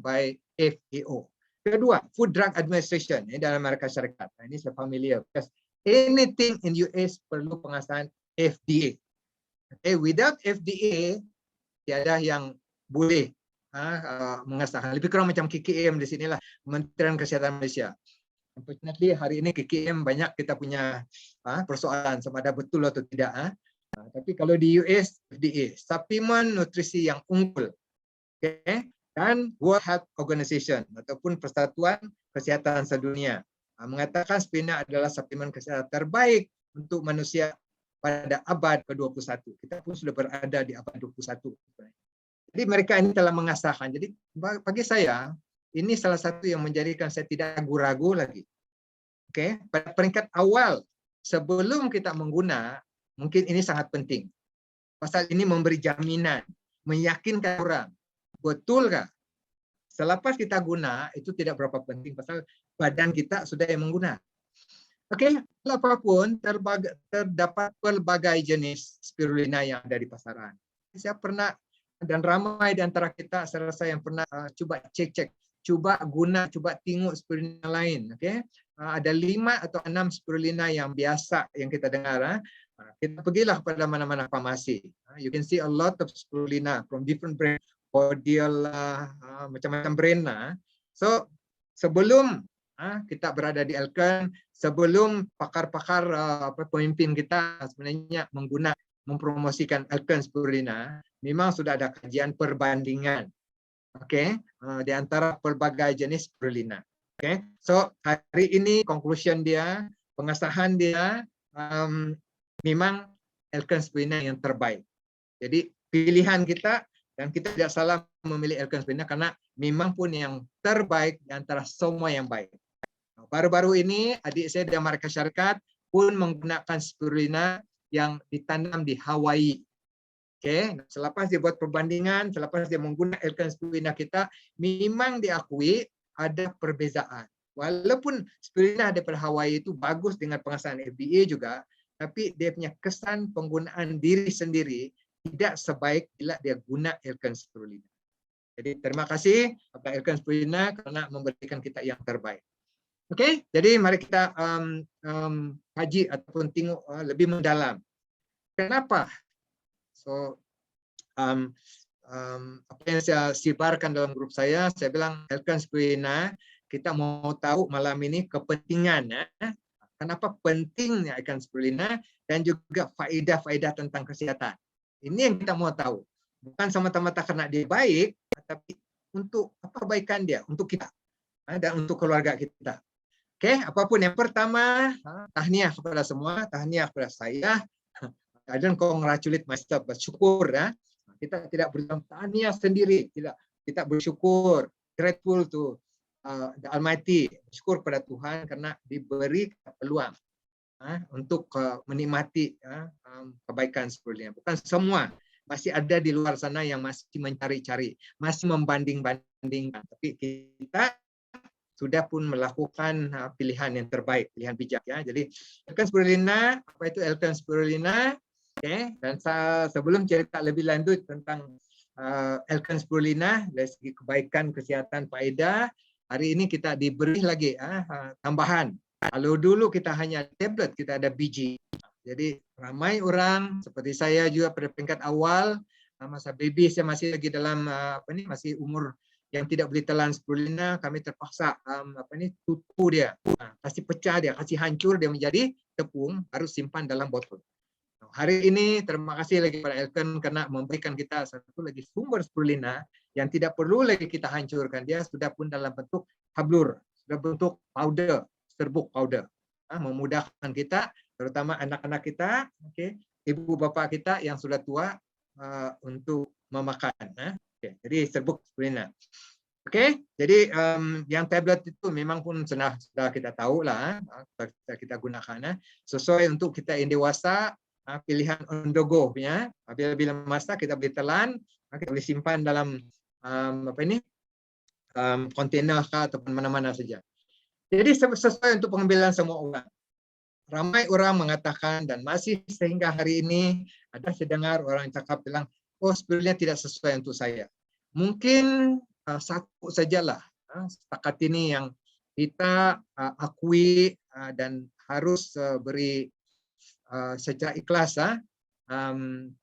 by FAO. Kedua, Food Drug Administration dalam Amerika Syarikat. Ini saya familiar. Because anything in US perlu pengasahan FDA. Okay, without FDA, tiada yang boleh mengesahkan. Lebih kurang macam KKM di sinilah, Kementerian Kesehatan Malaysia. Unfortunately, hari ini KKM banyak kita punya persoalan sama ada betul atau tidak. Tapi kalau di US, FDA, suplemen nutrisi yang unggul. Okay? Dan World Health Organization ataupun Persatuan Kesehatan Sedunia mengatakan spirulina adalah suplemen kesehatan terbaik untuk manusia pada abad ke-21. Kita pun sudah berada di abad 21. Jadi mereka ini telah mengasahkan. Jadi bagi saya, ini salah satu yang menjadikan saya tidak ragu-ragu lagi. Oke, pada peringkat awal sebelum kita mengguna, mungkin ini sangat penting. Pasal ini memberi jaminan, meyakinkan orang, betulkah? Selepas kita guna, itu tidak berapa penting, pasal badan kita sudah yang mengguna. Oke, apapun terdapat pelbagai jenis spirulina yang ada di pasaran. Saya pernah, dan ramai di antara kita, saya rasa yang pernah coba cek, coba guna, coba tengok spirulina lain. Oke, ada 5 atau 6 spirulina yang biasa yang kita dengar. Kita pergilah pada mana-mana farmasi. You can see a lot of spirulina from different brands, Cordial, macam-macam brand. So sebelum kita berada di Elken, sebelum pakar-pakar pemimpin kita sebenarnya mempromosikan Elken spirulina, memang sudah ada kajian perbandingan. Oke, di antara pelbagai jenis spirulina. Oke, so hari ini conclusion dia, pengesahan dia, memang Elken spirulina yang terbaik. Jadi pilihan kita, dan kita tidak salah memilih Elken spirulina karena memang pun yang terbaik di antara semua yang baik. Baru-baru ini adik saya di Amerika Syarikat pun menggunakan spirulina yang ditanam di Hawaii. Oke, selepas dia buat perbandingan, selepas dia menggunakan Elken spirulina kita, memang diakui ada perbezaan. Walaupun spirulina daripada Hawaii itu bagus dengan pengesahan FDA juga, tapi dia punya kesan penggunaan diri sendiri tidak sebaik bila dia guna Elken spirulina. Jadi terima kasih kepada Elken spirulina karena memberikan kita yang terbaik. Oke, jadi mari kita kaji ataupun tengok lebih mendalam. Kenapa? So, apa yang saya sibarkan dalam grup saya bilang Elken spirulina, kita mau tahu malam ini kepentingan. Kenapa pentingnya Elken spirulina dan juga faedah-faedah tentang kesehatan. Ini yang kita mau tahu. Bukan semata-mata karena dia baik, tapi untuk kebaikan dia, untuk kita dan untuk keluarga kita. Oke, apapun yang pertama, tahniah kepada semua, tahniah kepada saya. I don't congratulate myself, bersyukur ya. Kita tidak berbilang tahniah sendiri, tidak, kita bersyukur, grateful to the Almighty, bersyukur pada Tuhan karena diberi peluang untuk menikmati kebaikan seperti ini. Bukan semua, masih ada di luar sana yang masih mencari-cari, masih membanding-bandingkan. Tapi kita sudah pun melakukan pilihan yang terbaik, pilihan bijak ya. Jadi Elkan spirulina, apa itu Elkan spirulina? Oke, dan sebelum cerita lebih lanjut tentang Elkan spirulina dari segi kebaikan, kesehatan, faedah, hari ini kita diberi lagi tambahan. Kalau dulu kita hanya tablet, kita ada biji. Jadi ramai orang seperti saya juga pada peringkat awal, masa baby saya masih lagi dalam masih umur yang tidak boleh telan spirulina, kami terpaksa tutu dia, kasih pecah dia, kasih hancur dia menjadi tepung, harus simpan dalam botol. Hari ini terima kasih lagi pada Elkan karena memberikan kita satu lagi sumber spirulina yang tidak perlu lagi kita hancurkan, dia sudah pun dalam bentuk tablur, sudah bentuk powder, serbuk powder, memudahkan kita, terutama anak-anak kita, ibu bapak kita yang sudah tua untuk memakan. Jadi serbuk spirulina. Jadi yang tablet itu memang pun sudah kita tahu lah, kita gunakan sesuai untuk kita yang dewasa, pilihan on the go ya. Bila masak kita boleh telan, kita boleh simpan dalam kontainer ataupun mana-mana saja. Jadi sesuai untuk pengambilan semua orang. Ramai orang mengatakan dan masih sehingga hari ini ada sedengar orang cakap bilang, oh spirulina tidak sesuai untuk saya. Mungkin satu sajalah setakat ini yang kita akui dan harus beri secara ikhlas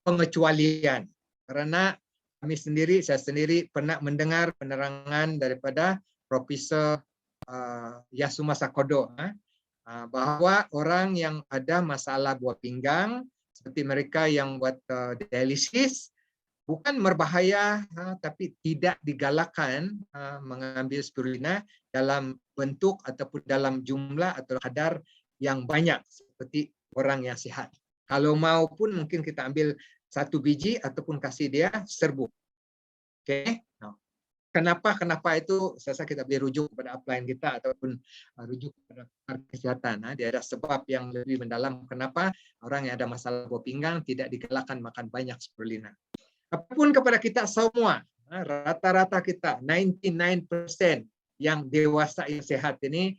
pengecualian, karena saya sendiri pernah mendengar penerangan daripada Profesor Yasuma Sakodo bahwa orang yang ada masalah buah pinggang seperti mereka yang buat dialisis bukan berbahaya, tapi tidak digalakkan mengambil spirulina dalam bentuk ataupun dalam jumlah atau kadar yang banyak seperti orang yang sehat. Kalau mau pun mungkin kita ambil 1 biji ataupun kasih dia serbuk. Kenapa itu saya kita boleh rujuk kepada upline kita ataupun rujuk kepada kesehatan. Dia ada sebab yang lebih mendalam kenapa orang yang ada masalah buah pinggang tidak digalakkan makan banyak spirulina. Apapun kepada kita semua, rata-rata kita 99% yang dewasa yang sehat ini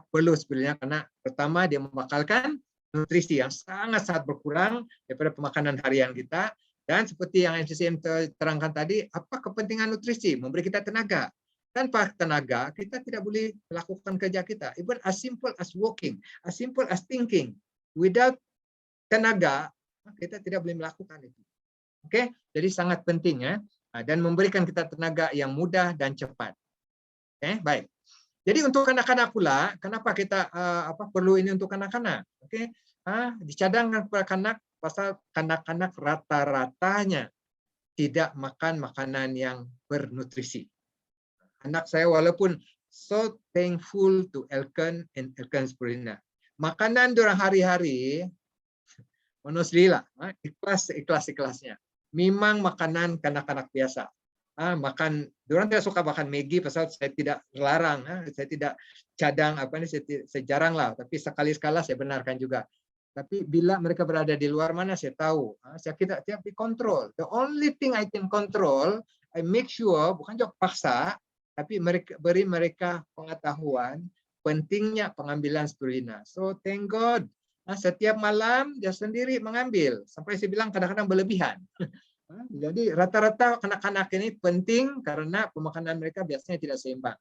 perlu spirulina karena pertama dia membakalkan nutrisi yang sangat-sangat berkurang daripada pemakanan harian kita. Dan seperti yang MCCM terangkan tadi, apa kepentingan nutrisi? Memberi kita tenaga. Tanpa tenaga, kita tidak boleh melakukan kerja kita. Even as simple as walking, as simple as thinking. Without tenaga, kita tidak boleh melakukan itu. Jadi sangat penting ya. Dan memberikan kita tenaga yang mudah dan cepat. Baik. Jadi untuk kanak-kanak pula, kenapa kita perlu ini untuk kanak-kanak? Dicadangkan kepada kanak, pasal kanak-kanak rata-ratanya tidak makan makanan yang bernutrisi. Anak saya walaupun so thankful to Elkan and Elkan spirulina. Makanan dorang hari-hari, honestly lah, ikhlas-ikhlasnya. Memang makanan kanak-kanak biasa. Dorang tidak suka makan Maggi, pasal saya tidak larang, saya tidak cadang saya jarang lah, tapi sekali-sekala saya benarkan juga. Tapi bila mereka berada di luar mana saya tahu, saya tidak kontrol. The only thing I can control, I make sure bukan juga paksa, tapi beri mereka pengetahuan pentingnya pengambilan spirulina. So thank God, setiap malam dia sendiri mengambil. Sampai saya bilang kadang-kadang berlebihan. Jadi rata-rata anak-anak ini penting karena pemakanan mereka biasanya tidak seimbang.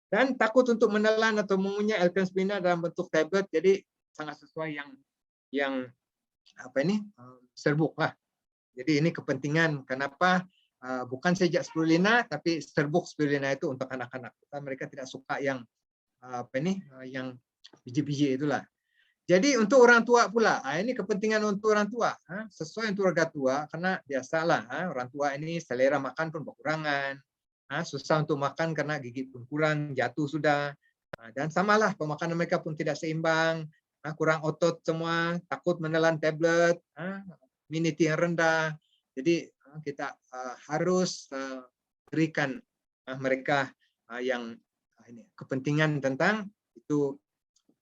Dan takut untuk menelan atau mengunyah Elkan spirulina dalam bentuk tablet, jadi sangat sesuai yang serbuk lah. Jadi ini kepentingan kenapa bukan saja spirulina tapi serbuk spirulina itu untuk anak-anak. Mereka tidak suka yang yang biji-biji itulah. Jadi untuk orang tua pula, ini kepentingan untuk orang tua, sesuai untuk warga tua karena biasalah orang tua ini selera makan pun berkurangan, susah untuk makan karena gigi pun kurang, jatuh sudah. Dan samalah pemakanan mereka pun tidak seimbang, kurang otot semua, takut menelan tablet, immunity yang rendah. Jadi kita harus berikan mereka yang kepentingan tentang itu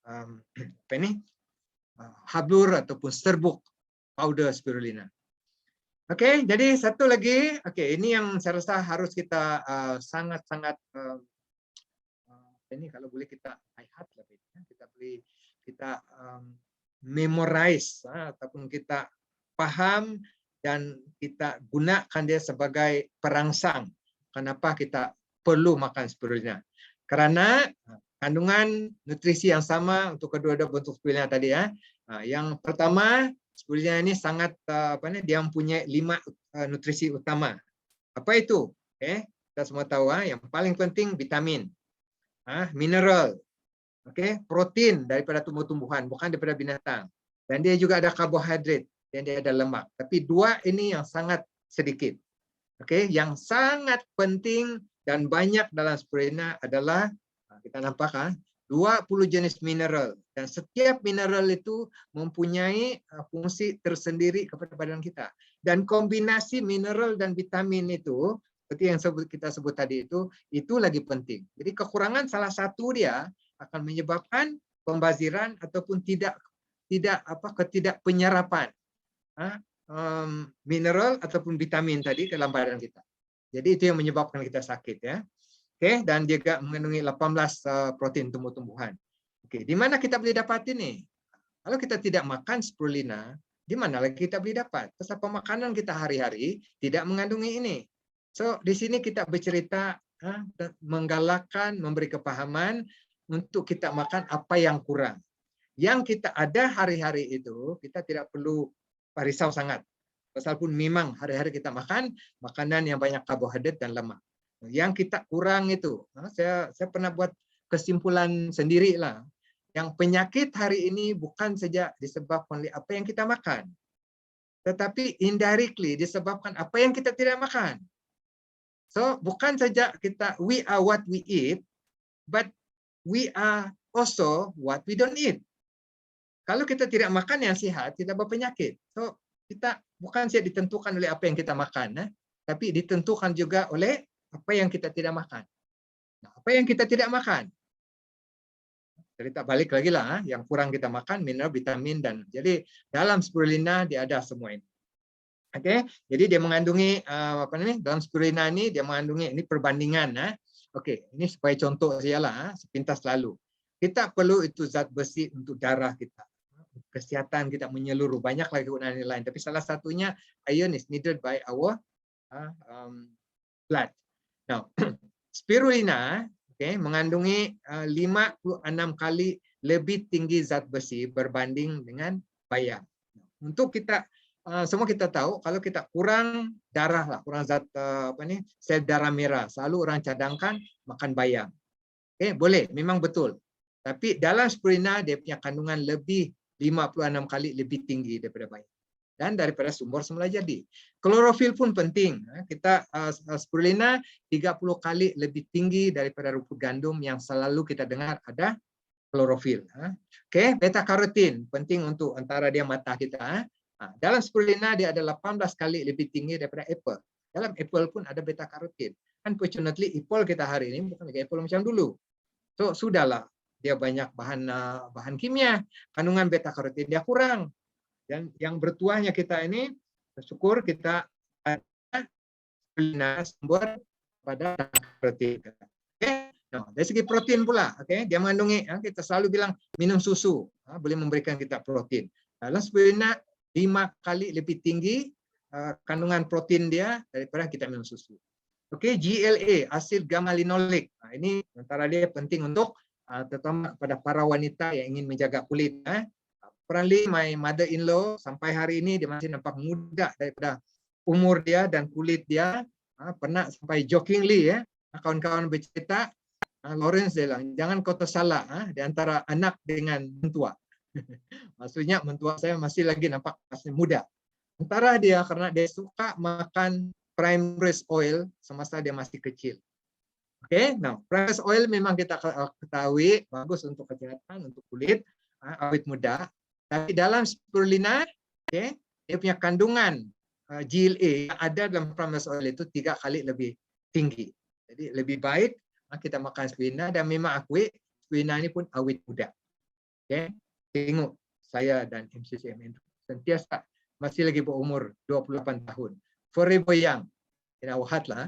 apa ini hablur ataupun serbuk powder spirulina. Oke, jadi satu lagi, ini yang saya rasa harus kita sangat-sangat ini kalau boleh kita lihat lebih, kita memorize ataupun kita paham dan kita gunakan dia sebagai perangsang. Kenapa kita perlu makan spirulina? Karena kandungan nutrisi yang sama untuk kedua-dua bentuk spirulina tadi ya. Yang pertama, spirulina ini sangat dia mempunyai 5 nutrisi utama. Apa itu? Kita semua tahu yang paling penting vitamin, mineral, protein daripada tumbuh-tumbuhan, bukan daripada binatang. Dan dia juga ada karbohidrat dan dia ada lemak. Tapi 2 ini yang sangat sedikit. Yang sangat penting dan banyak dalam spirulina adalah kita nampak 20 jenis mineral, dan setiap mineral itu mempunyai fungsi tersendiri kepada badan kita. Dan kombinasi mineral dan vitamin itu seperti yang kita sebut tadi itu lagi penting. Jadi kekurangan salah satu dia akan menyebabkan pembaziran ataupun ketidakpenyerapan mineral ataupun vitamin tadi ke dalam badan kita. Jadi itu yang menyebabkan kita sakit ya. Dan juga mengandungi 18 protein tumbuh-tumbuhan. Di mana kita boleh dapat ini? Kalau kita tidak makan spirulina, di mana lagi kita boleh dapat? Pasal pemakanan kita hari-hari tidak mengandungi ini. So di sini kita bercerita menggalakkan, memberi kepahaman untuk kita makan apa yang kurang. Yang kita ada hari-hari itu kita tidak perlu risau sangat. Pasal pun memang hari-hari kita makan makanan yang banyak karbohidrat dan lemak. Yang kita kurang itu, saya pernah buat kesimpulan sendiri lah. Yang penyakit hari ini bukan saja disebabkan oleh apa yang kita makan, tetapi indirectly disebabkan apa yang kita tidak makan. So bukan saja we are what we eat, but we are also what we don't eat. Kalau kita tidak makan yang sehat, kita berpenyakit. So kita bukan saja ditentukan oleh apa yang kita makan, tapi ditentukan juga oleh apa yang kita tidak makan. Nah, apa yang kita tidak makan? Cerita balik lagi lah, yang kurang kita makan, mineral, vitamin, dan jadi dalam spirulina dia ada semua ini. Jadi dia mengandungi dalam spirulina ini dia mengandungi ini perbandingan. Ini supaya contoh saja lah, sepintas lalu. Kita perlu itu zat besi untuk darah kita, kesehatan kita menyeluruh, banyak lagi kegunaan lain. Tapi salah satunya iron is needed by our blood. Now, spirulina mengandungi 56 kali lebih tinggi zat besi berbanding dengan bayam. Untuk kita semua kita tahu kalau kita kurang darah lah, kurang zat sel darah merah, selalu orang cadangkan makan bayam. Boleh, memang betul. Tapi dalam spirulina dia punya kandungan lebih 56 kali lebih tinggi daripada bayam. Dan daripada sumber semula jadi. Klorofil pun penting. Kita spirulina 30 kali lebih tinggi daripada rumput gandum yang selalu kita dengar ada klorofil. Beta karotin penting untuk antara dia mata kita. Dalam spirulina dia ada 18 kali lebih tinggi daripada apple. Dalam apple pun ada beta karotin. Unfortunately, apple kita hari ini bukan lagi apple macam dulu. So sudahlah, dia banyak bahan kimia, kandungan beta karotin dia kurang. Dan yang bertuahnya kita ini bersyukur kita ada spirulina sumber pada karotin. Dari segi protein pula, dia mengandungi, kita selalu bilang minum susu, boleh memberikan kita protein. Dalam spirulina 5 kali lebih tinggi kandungan protein dia daripada kita minum susu. GLA, asid gamma linolik. Ini antara dia penting untuk terutama pada para wanita yang ingin menjaga kulit. Apparently my mother-in-law sampai hari ini dia masih nampak muda daripada umur dia dan kulit dia. Pernah sampai jokingly kawan-kawan bercerita, Lawrence dia bilang, jangan kau tersalah di antara anak dengan mentua. Maksudnya mentua saya masih lagi nampak masih muda. Antara dia karena dia suka makan primrose oil semasa dia masih kecil. Oke, nah press oil memang kita ketahui bagus untuk kesehatan, untuk kulit, awet muda. Tapi dalam spirulina, oke, dia punya kandungan GLA yang ada dalam press oil itu 3 kali lebih tinggi. Jadi lebih baik kita makan spirulina, dan memang akui spirulina ini pun awet muda. Oke, tengok saya dan MCCM sentiasa masih lagi berumur 28 tahun. Forever young. Wahat lah.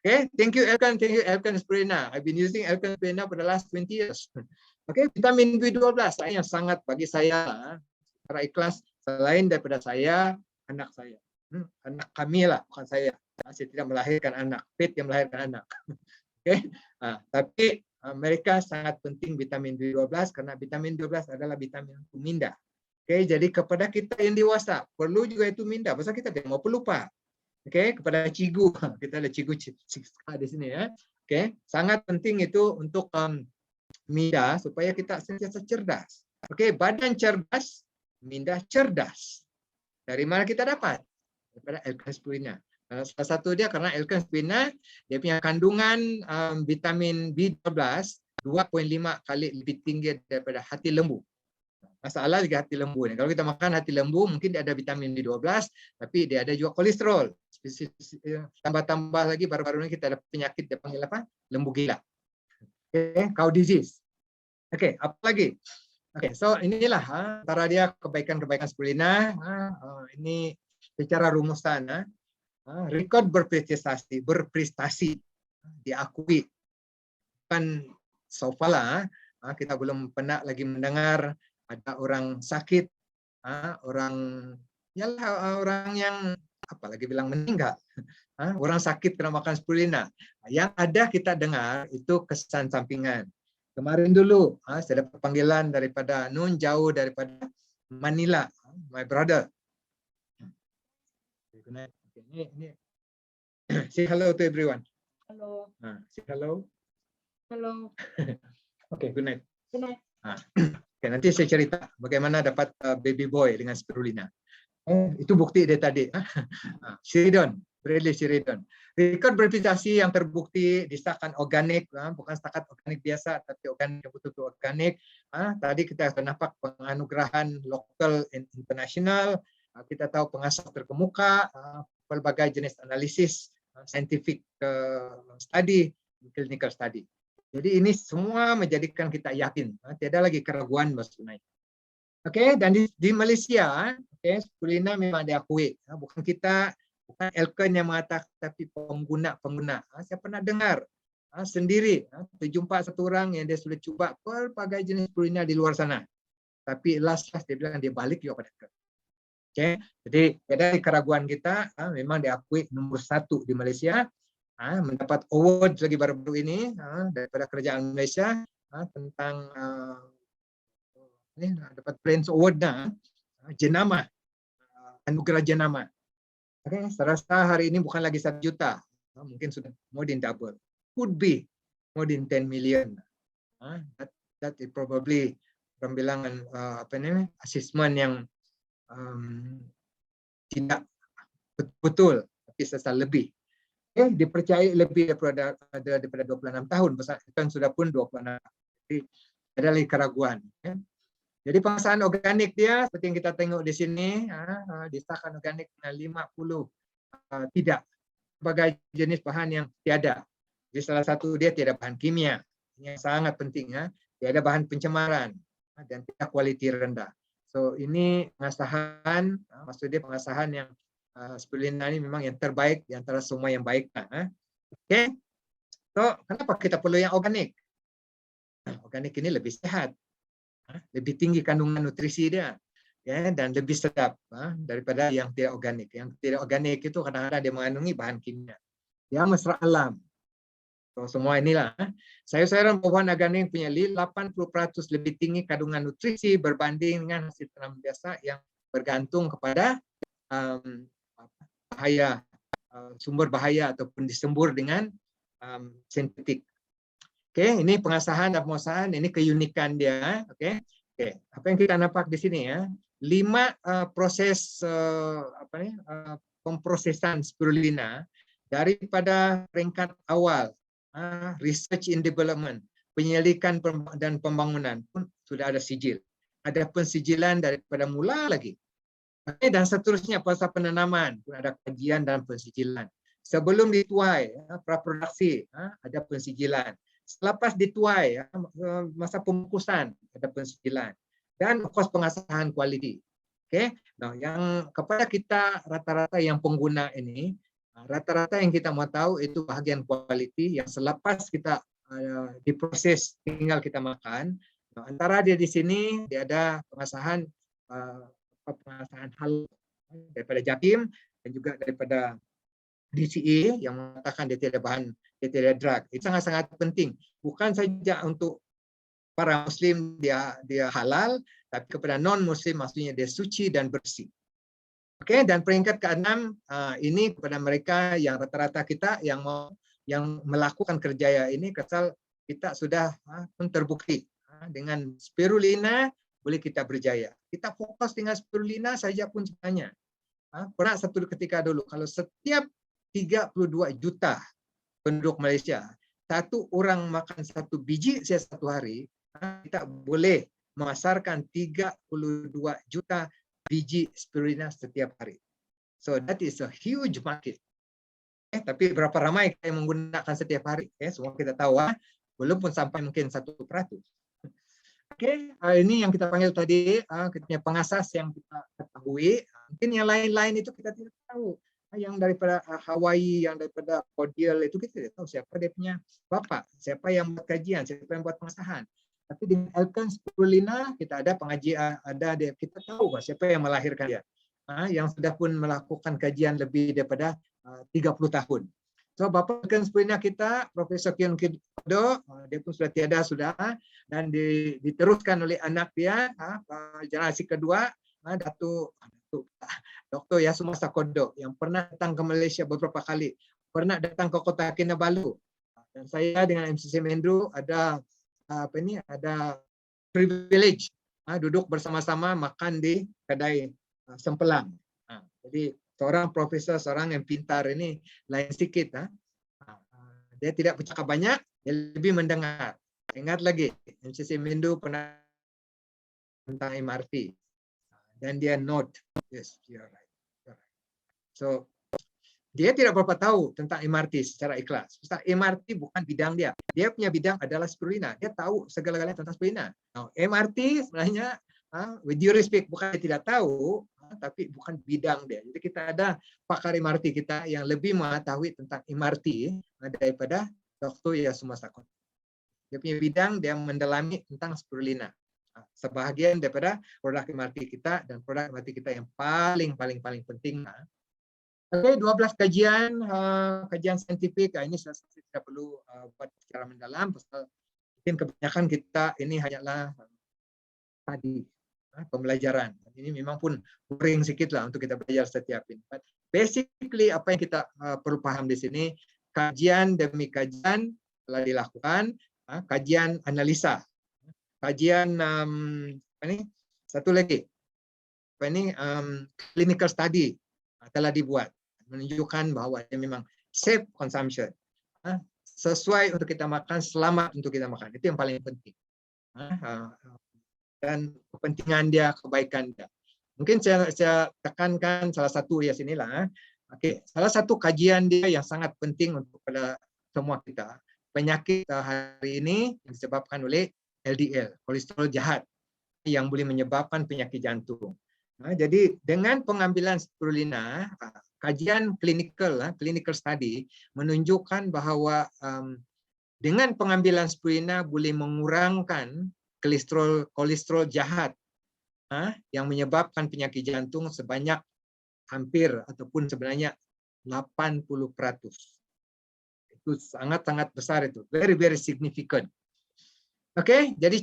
Okay, thank you Elkan Spirulina. I've been using Elkan Spirulina for the last 20 years. Okay, vitamin B12 yang sangat bagi saya secara ikhlas, selain daripada saya, anak saya. Anak kami lah, bukan saya. Saya tidak melahirkan anak, Pet yang melahirkan anak. Okay, tapi mereka sangat penting vitamin B12 karena vitamin B12 adalah vitamin untuk minda. Okay, jadi kepada kita yang dewasa perlu juga itu minda. Pasal kita tidak mau pelupa. Oke, kepada cigu, kita ada cigu di sini ya. Oke, sangat penting itu untuk minda supaya kita sentiasa cerdas. Oke, badan cerdas, minda cerdas. Dari mana kita dapat? Daripada Elkan Spirulina. Salah satu dia karena Elkan Spirulina dia punya kandungan vitamin B12 2,5 kali lebih tinggi daripada hati lembu. Masalah juga hati lembu ini. Kalau kita makan hati lembu, mungkin dia ada vitamin B12, tapi dia ada juga kolesterol. Tambah-tambah lagi, baru-baru ini kita ada penyakit dia panggil apa? Lembu gila. Okay, cow disease. Oke, apa lagi? Oke, so inilah antara dia kebaikan-kebaikan spirulina. Ini secara rumusan. Rekod berprestasi, diakui. Kan so far lah, kita belum pernah lagi mendengar ada orang sakit, orang yang apalagi bilang meninggal, orang sakit karena makan spirulina. Yang ada kita dengar itu kesan sampingan. Kemarin dulu saya dapat panggilan daripada Nun, jauh daripada Manila, my brother. Ini say hello to everyone.
Hello.
Say hello.
Hello.
Okay, good night.
Good night.
Okay, nanti saya cerita bagaimana dapat baby boy dengan spirulina. Itu bukti dia tadi. Sheridan, Bradley Sheridan. Rekod berprestasi yang terbukti disahkan organik, bukan setakat organik biasa, tapi organik yang betul-betul organik. Tadi kita nampak penganugerahan lokal dan internasional. Kita tahu pengasas terkemuka, berbagai jenis analisis, scientific study, clinical study. Jadi ini semua menjadikan kita yakin, tidak lagi keraguan sebenarnya. Oke, dan di Malaysia, spirulina memang diakui. Bukan kita, bukan Elkan yang mengatakan, tapi pengguna. Saya pernah dengar sendiri, terjumpa satu orang yang dia sudah cuba berbagai jenis spirulina di luar sana. Tapi last dia bilang dia balik juga pada Elkan. Oke, jadi dari keraguan kita memang diakui nomor 1 di Malaysia. Mendapat award lagi baru-baru ini daripada kerajaan Malaysia tentang dapat Prince Award jenama, anugerah jenama. Okay, saya rasa hari ini bukan lagi 1 juta, mungkin sudah more than double, could be more than 10 million. That is probably pembilangan assessment yang tidak betul, tapi sesal lebih. Dipercayai lebih daripada 26 tahun, kan sudah pun 26. Jadi ada lagi keraguan. Jadi pengasahan organik dia seperti yang kita tengok di sini, disahkan organik dengan 50 tidak sebagai jenis bahan yang tiada. Jadi salah satu dia tiada bahan kimia, yang sangat penting, tiada bahan pencemaran dan tidak kualiti rendah. So ini pengasahan, maksudnya pengasahan yang spirulina ini memang yang terbaik di antara semua yang baik. Oke, so kenapa kita perlu yang organik? Organik ini lebih sehat, lebih tinggi kandungan nutrisi dia, dan lebih sedap daripada yang tidak organik. Yang tidak organik itu kadang-kadang dia mengandungi bahan kimia. Yang mesra alam. So, semua inilah. Sayur-sayuran buah-buahan organik punya 80% lebih tinggi kandungan nutrisi berbanding dengan hasil tanam biasa yang bergantung kepada bahaya, sumber bahaya ataupun disembur dengan sintetik. Oke, ini pengasahan dan pengusahaan, ini keunikan dia. Oke, apa yang kita nampak di sini 5 proses pemprosesan spirulina daripada peringkat awal research in development, penyelidikan dan pembangunan pun sudah ada sijil. Ada pensijilan daripada mula lagi. Dan seterusnya pasal penanaman pun ada kajian dan pensijilan. Sebelum dituai, praproduksi, ada pensijilan. Selepas dituai, masa pemukusan, ada pensijilan. Dan kos pengasahan kualiti. Oke, nah yang kepada kita rata-rata yang pengguna ini, rata-rata yang kita mau tahu itu bahagian kualiti yang selepas kita diproses tinggal kita makan. Nah, antara dia di sini dia ada pengasahan hal daripada Jakim dan juga daripada DCA yang mengatakan dia tidak bahan, dia tidak drug. Itu sangat-sangat penting. Bukan saja untuk para Muslim dia halal, tapi kepada non-Muslim maksudnya dia suci dan bersih. Oke, dan peringkat ke-6 ini kepada mereka yang rata-rata kita yang melakukan kerja ini, kesal kita sudah pun terbukti dengan spirulina boleh kita berjaya. Kita fokus dengan spirulina saja pun sebenarnya. Pernah satu ketika dulu, kalau setiap 32 juta penduduk Malaysia, satu orang makan 1 biji setiap 1 hari, kita boleh memasarkan 32 juta biji spirulina setiap hari. So that is a huge market. Tapi berapa ramai yang menggunakan setiap hari? Semua kita tahu, belum pun sampai mungkin 1%. Oke, ini yang kita panggil tadi, kita punya pengasas yang kita ketahui. Mungkin yang lain-lain itu kita tidak tahu. Yang daripada Hawaii, yang daripada Cordial itu kita tidak tahu siapa dia punya bapak, siapa yang buat kajian, siapa yang buat pengasahan. Tapi dengan Elkan Spirulina kita ada pengajian, kita tahu siapa yang melahirkan dia. Yang sudah pun melakukan kajian lebih daripada 30 tahun. So, Bapak Elkan Spirulina kita, Profesor Kion Kodo, dia pun sudah tiada sudah, dan diteruskan oleh anak dia, generasi kedua, Dr. Yasumasa Kodo, yang pernah datang ke Malaysia beberapa kali, pernah datang ke Kota Kinabalu. Dan saya dengan MCC Mendru ada ada privilege duduk bersama-sama makan di kedai Sempelang. Jadi seorang profesor, seorang yang pintar ini lain sedikit. Dia tidak bercakap banyak, dia lebih mendengar. Ingat lagi, MCC Mendru pernah tentang MRT. Dan dia note, yes, you're right. So, dia tidak berapa tahu tentang MRT secara ikhlas. MRT bukan bidang dia. Dia punya bidang adalah spirulina. Dia tahu segala-galanya tentang spirulina. Now, MRT sebenarnya, with due respect, bukan dia tidak tahu, tapi bukan bidang dia. Jadi kita ada pakar MRT kita yang lebih mengetahui tentang MRT daripada Dr. Yasumasa Kodo. Dia punya bidang, dia mendalami tentang spirulina. Sebahagian daripada produk MRT kita dan produk MRT kita yang paling penting. Oke, 12 kajian saintifik. Ini saya tidak perlu buat secara mendalam. Mungkin kebanyakan kita ini hanyalah tadi pembelajaran. Ini memang pun boring sedikit lah untuk kita belajar setiap ini. But basically apa yang kita perlu paham di sini, kajian demi kajian telah dilakukan, kajian analisa, kajian satu lagi, clinical study telah dibuat menunjukkan bahwa dia memang safe consumption, sesuai untuk kita makan, selamat untuk kita makan. Itu yang paling penting. Dan kepentingan dia, kebaikan dia. Mungkin saya tekankan salah satu ya sinilah. Oke, salah satu kajian dia yang sangat penting untuk pada semua kita. Penyakit hari ini yang disebabkan oleh LDL, kolesterol jahat, yang boleh menyebabkan penyakit jantung. Jadi dengan pengambilan spirulina, kajian clinical study menunjukkan bahwa dengan pengambilan spirulina boleh mengurangkan kolesterol jahat yang menyebabkan penyakit jantung sebanyak hampir ataupun sebenarnya 80%. Itu sangat-sangat besar itu, very significant. Oke, jadi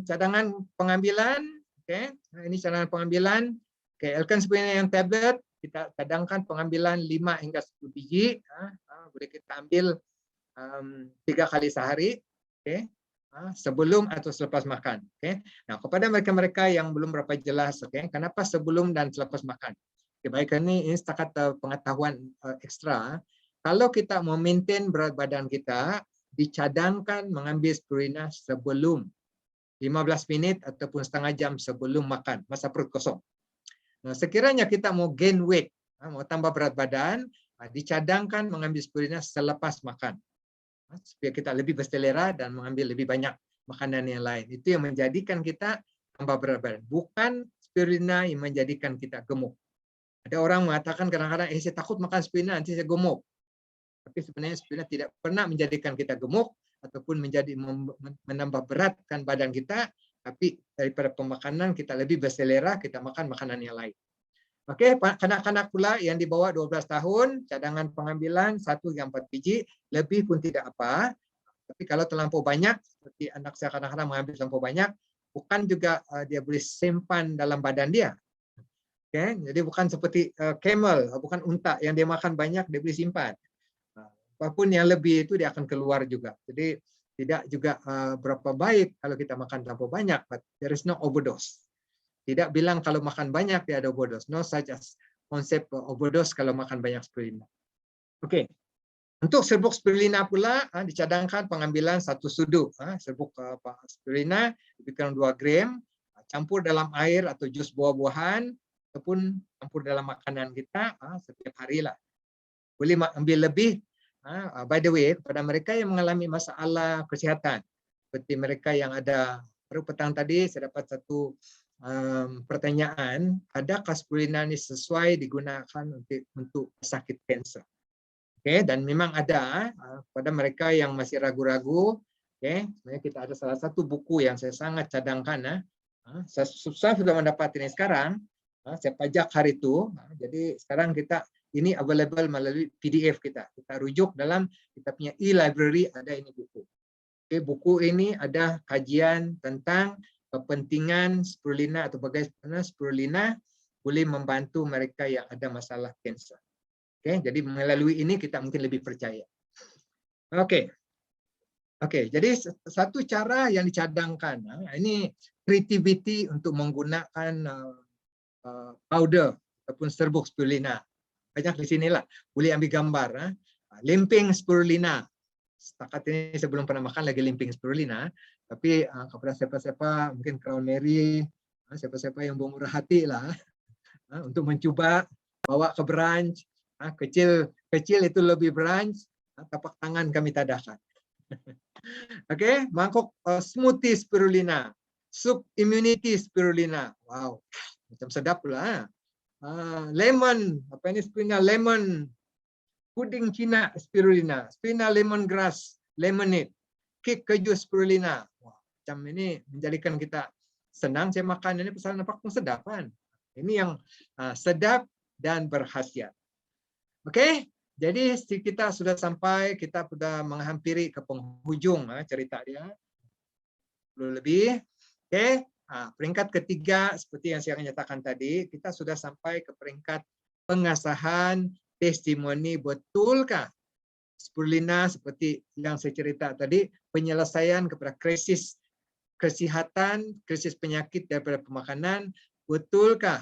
cadangan pengambilan. Oke, ini cadangan pengambilan. Oke, Elkan spirulina yang tablet kita cadangkan pengambilan 5 hingga 10 biji. Boleh kita ambil 3 kali sehari. Oke, sebelum atau selepas makan. Oke, nah kepada mereka-mereka yang belum berapa jelas, oke, kenapa sebelum dan selepas makan? Kebaikan ini setakat pengetahuan ekstra. kalau kita mau maintain berat badan kita, dicadangkan mengambil spirulina sebelum 15 menit ataupun setengah jam sebelum makan, masa perut kosong. Nah, sekiranya kita mau gain weight, mau tambah berat badan, dicadangkan mengambil spirulina selepas makan. Supaya kita lebih berselera dan mengambil lebih banyak makanan yang lain. Itu yang menjadikan kita tambah berat badan. Bukan spirulina yang menjadikan kita gemuk. Ada orang mengatakan kadang-kadang, saya takut makan spirulina, nanti saya gemuk. Tapi sebenarnya spirulina tidak pernah menjadikan kita gemuk ataupun menambah beratkan badan kita, tapi daripada pemakanan kita lebih berselera, kita makan makanan yang lain. Oke, kanak-kanak pula yang di bawah 12 tahun, cadangan pengambilan 1 hingga 4 biji, lebih pun tidak apa. Tapi kalau terlampau banyak, seperti anak saya kadang-kadang mengambil terlampau banyak, bukan juga dia boleh simpan dalam badan dia. Oke, jadi bukan seperti camel, bukan unta yang dia makan banyak dia boleh simpan. Apapun yang lebih itu dia akan keluar juga. Jadi tidak juga berapa baik kalau kita makan terlampau banyak, but there is no overdose. Tidak bilang kalau makan banyak dia ada overdose. No such as konsep overdose kalau makan banyak spirulina. Oke. Untuk serbuk spirulina pula dicadangkan pengambilan 1 sudu. Serbuk spirulina lebih kurang 2 gram, campur dalam air atau jus buah-buahan ataupun campur dalam makanan kita setiap hari lah. Boleh ambil lebih. By the way, kepada mereka yang mengalami masalah kesihatan, seperti mereka yang ada, baru petang tadi saya dapat satu pertanyaan, adakah spirulina ini sesuai digunakan untuk sakit kanser? Oke, dan memang ada pada mereka yang masih ragu-ragu. Oke, sebenarnya kita ada salah satu buku yang saya sangat cadangkan. Saya susah sudah mendapat ini sekarang. Saya pajak hari itu. Jadi sekarang kita ini available melalui PDF kita. Kita rujuk dalam kita punya e-library, ada ini buku. Oke, buku ini ada kajian tentang kepentingan spirulina atau bagaimana spirulina boleh membantu mereka yang ada masalah kanser. Oke, jadi melalui ini kita mungkin lebih percaya. Oke, jadi satu cara yang dicadangkan, ini creativity untuk menggunakan powder ataupun serbuk spirulina. Banyak di sinilah, boleh ambil gambar. Limping spirulina. Setakat ini saya belum pernah makan lagi limping spirulina, tapi kepada siapa-siapa mungkin Crown Mary, siapa-siapa yang bermurah hati lah untuk mencoba bawa ke branch, kecil itu lebih branch, tapak tangan kami tadahkan. Oke, mangkok smoothie spirulina, sup immunity spirulina, wow, macam sedap lah. Lemon, apa ini spirulina lemon. Puding Cina spirulina, spirulina lemongrass lemonade, kek keju spirulina. Wah, macam ini menjadikan kita senang saya makan ini pasal nampak pun sedap kan. Ini yang sedap dan berkhasiat. Oke, jadi kita sudah sampai, kita sudah menghampiri ke penghujung cerita dia. Lebih. Oke, peringkat ketiga seperti yang saya nyatakan tadi, kita sudah sampai ke peringkat pengasahan testimoni. Betulkah spirulina seperti yang saya cerita tadi, penyelesaian kepada krisis kesehatan, krisis penyakit daripada pemakanan, betulkah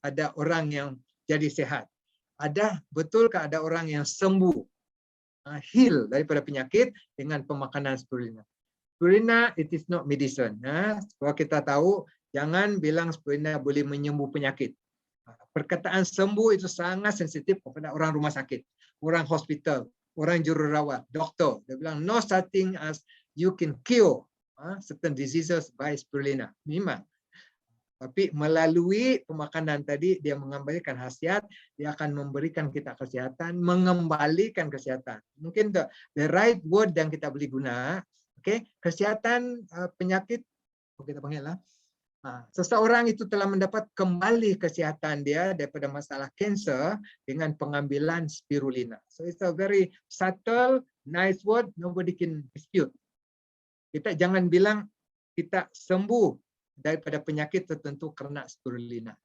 ada orang yang jadi sehat? Betulkah ada orang yang sembuh, heal daripada penyakit dengan pemakanan spirulina? Spirulina it is not medicine. Kalau kita tahu, jangan bilang spirulina boleh menyembuh penyakit. Perkataan sembuh itu sangat sensitif kepada orang rumah sakit, orang hospital, orang jururawat, doktor. Dia bilang no such thing as you can cure certain diseases by spirulina. Memang. Tapi melalui pemakanan tadi dia mengembalikan khasiat, dia akan memberikan kita kesehatan, mengembalikan kesehatan. Mungkin the right word yang kita boleh guna, kesehatan penyakit, kita panggil lah. Seseorang itu telah mendapat kembali kesehatan dia daripada masalah kanser dengan pengambilan spirulina. So it's a very subtle, nice word, nobody can dispute. Kita jangan bilang kita sembuh daripada penyakit tertentu karena spirulina.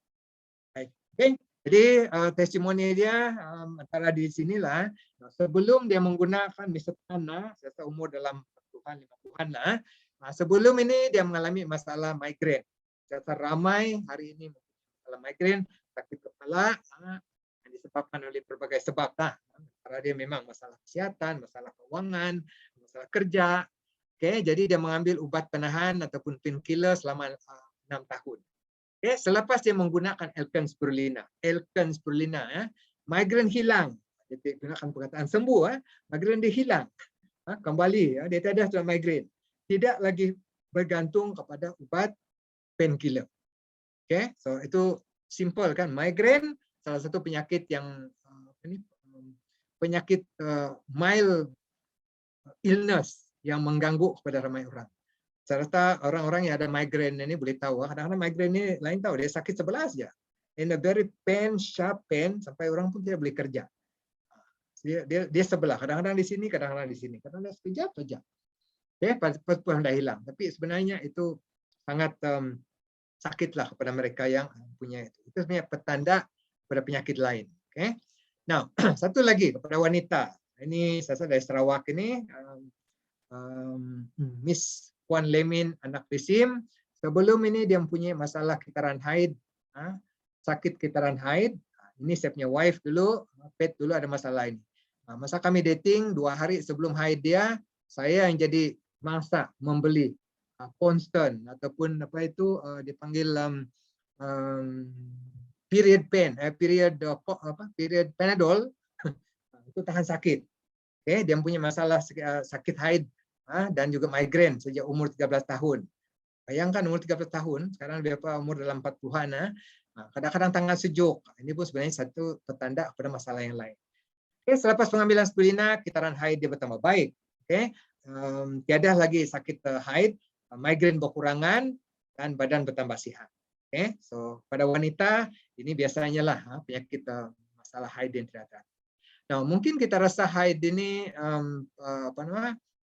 Oke, jadi testimoni dia antara di sinilah. Sebelum dia menggunakan misalkan, saya tahu umur dalam 40-an lah. Sebelum ini dia mengalami masalah migrain. Saya ramai hari ini masalah migrain, sakit kepala yang disebabkan oleh berbagai sebab. Karena dia memang masalah kesehatan, masalah keuangan, masalah kerja. Oke, jadi dia mengambil obat penahan ataupun painkiller selama 6 tahun. Oke, selepas dia menggunakan Elkan spirulina, ya, migrain hilang. Dia gunakan perkataan sembuh, migrain dia hilang, kembali, dia tidak ada migrain. Tidak lagi bergantung kepada obat painkiller. Oke, so itu simple kan. Migrain salah satu penyakit yang penyakit mild illness yang mengganggu kepada ramai orang. Serta orang-orang yang ada migrain ini boleh tahu, kadang-kadang migrain ini lain tahu, dia sakit sebelah saja. In a very pain, sharp pain, sampai orang pun tidak boleh kerja. Dia sebelah, kadang-kadang di sini, kadang-kadang di sini, kadang-kadang sekejap saja. Pas dah hilang. Tapi sebenarnya itu sangat sakitlah kepada mereka yang punya itu. Itu sebenarnya petanda pada penyakit lain. Okay? Nah, satu lagi kepada wanita. Ini saya dari Sarawak ini, Miss Puan Lemin anak Pisim. Sebelum ini dia mempunyai masalah kitaran haid, sakit kitaran haid. Ini saya punya wife dulu, pet dulu ada masalah ini. Masa kami dating 2 hari sebelum haid dia, saya yang jadi mangsa membeli Constant ataupun apa itu dipanggil period pain, period Panadol itu tahan sakit. Okay, dia punya masalah sakit haid dan juga migrain sejak umur 13 tahun. Bayangkan umur 13 tahun, sekarang berapa umur dalam 40-an. Kadang-kadang tangan sejuk. Ini pun sebenarnya satu petanda pada masalah yang lain. Okay, selepas pengambilan spirulina, kitaran haid dia bertambah baik. Okay, tiada lagi sakit haid, migrain berkurangan, dan badan bertambah sihat. Okay, so pada wanita ini biasanya lah penyakit masalah haid yang tidak ada. Nah, mungkin kita rasa haid ini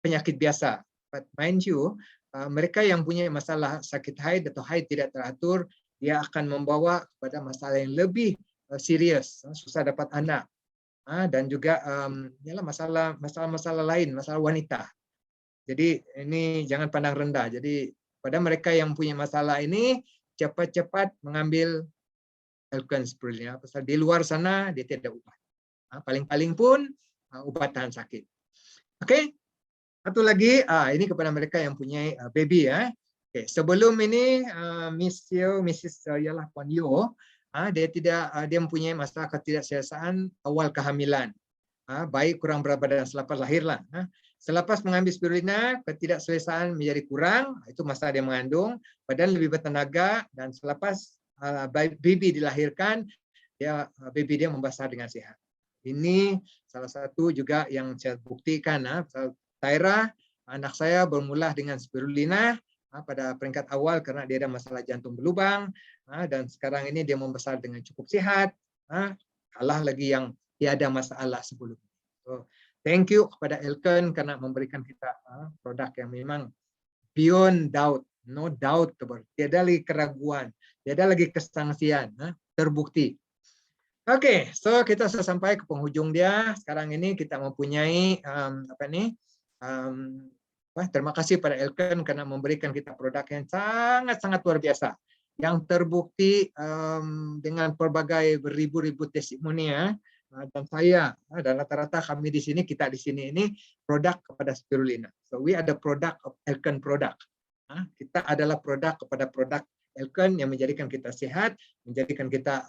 penyakit biasa. But mind you, mereka yang punya masalah sakit haid atau haid tidak teratur, dia akan membawa kepada masalah yang lebih serius, susah dapat anak, dan juga masalah lain, masalah wanita. Jadi ini jangan pandang rendah. Jadi pada mereka yang punya masalah ini, cepat-cepat mengambil Elkan spirulina. Pasal di luar sana dia tidak obat. Paling-paling pun obat tahan sakit. Oke, satu lagi, ini kepada mereka yang punya baby ya. Oke, sebelum ini Mrs. Puan Yo, dia mempunyai masalah ketidakselesaan awal kehamilan. Baik kurang berat badan selepas lahirlah. Selepas mengambil spirulina, ketidakselesaan menjadi kurang, itu masa dia mengandung, badan lebih bertenaga, dan selepas baby dilahirkan, baby dia membesar dengan sehat. Ini salah satu juga yang saya buktikan. Tyra, anak saya bermula dengan spirulina pada peringkat awal karena dia ada masalah jantung berlubang, dan sekarang ini dia membesar dengan cukup sehat, kalah lagi yang tiada masalah sebelumnya. So, thank you kepada Elkan karena memberikan kita produk yang memang beyond doubt, no doubt, tiada lagi keraguan, tiada lagi kesangsian, terbukti. Oke, so kita sudah sampai ke penghujung dia. Sekarang ini kita mempunyai terima kasih pada Elkan karena memberikan kita produk yang sangat-sangat luar biasa, yang terbukti dengan berbagai beribu-ribu testimoni dan saya dan rata-rata kami di sini, kita di sini ini produk kepada spirulina. So we are the product of Elkan product. Kita adalah produk kepada produk Elkan yang menjadikan kita sehat, menjadikan kita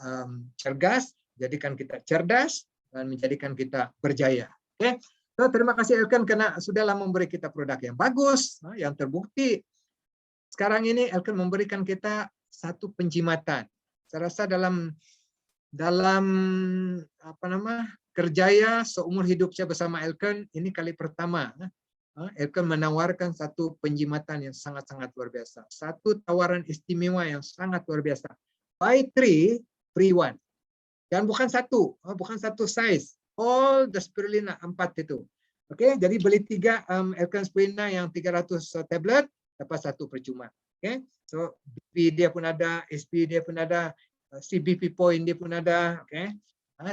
cergas, menjadikan kita cerdas, dan menjadikan kita berjaya. Oke, so, terima kasih Elkan karena sudahlah memberi kita produk yang bagus, yang terbukti. Sekarang ini Elkan memberikan kita satu penjimatan. Saya rasa dalam kerjaya seumur hidup saya bersama Elkan, ini kali pertama Elkan menawarkan satu penjimatan yang sangat-sangat luar biasa. Satu tawaran istimewa yang sangat luar biasa. Buy 3, free 1. Dan bukan satu size. All the spirulina 4 itu. Oke, jadi beli 3 Elkan spirulina yang 300 tablet, dapat 1 percuma. Oke, so BP dia pun ada, SP dia pun ada, CBP point dia pun ada. Oke,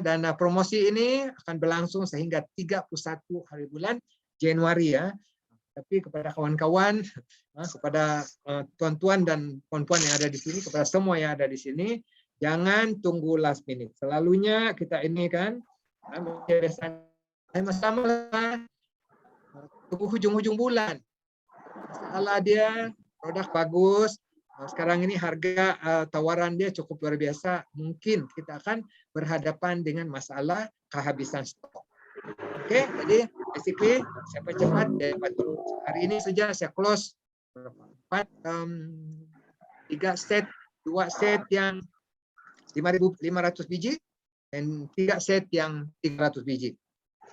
dan promosi ini akan berlangsung sehingga 31 hari bulan Januari ya. Tapi kepada kawan-kawan, kepada tuan-tuan dan puan-puan yang ada di sini, kepada semua yang ada di sini, jangan tunggu last minute. Selalunya kita ini kan biasanya masalah hujung-hujung bulan. Masalah dia, produk bagus. Sekarang ini harga tawaran dia cukup luar biasa. Mungkin kita akan berhadapan dengan masalah kehabisan stok. Oke, jadi basically cepat-cepat dapat hari ini saja saya close 3 set, 2 set yang 5.500 biji dan 3 set yang 300 biji.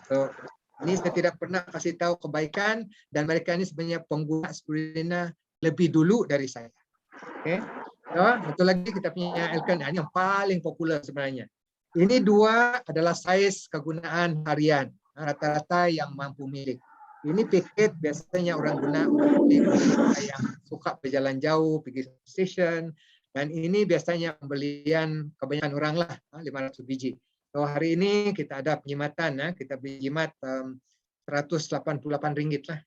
So, ini saya tidak pernah kasih tahu kebaikan dan mereka ini sebenarnya pengguna spirulina lebih dulu dari saya. Oke. So, satu lagi kita punya Elkan, ini yang paling populer sebenarnya. Ini dua adalah size kegunaan harian, rata-rata yang mampu milik. Ini paket biasanya orang guna yang suka berjalan jauh, pergi station, dan ini biasanya pembelian kebanyakan orang lah, 500 biji. So, hari ini kita ada penyimatan, kita beli jimat Rp188 lah.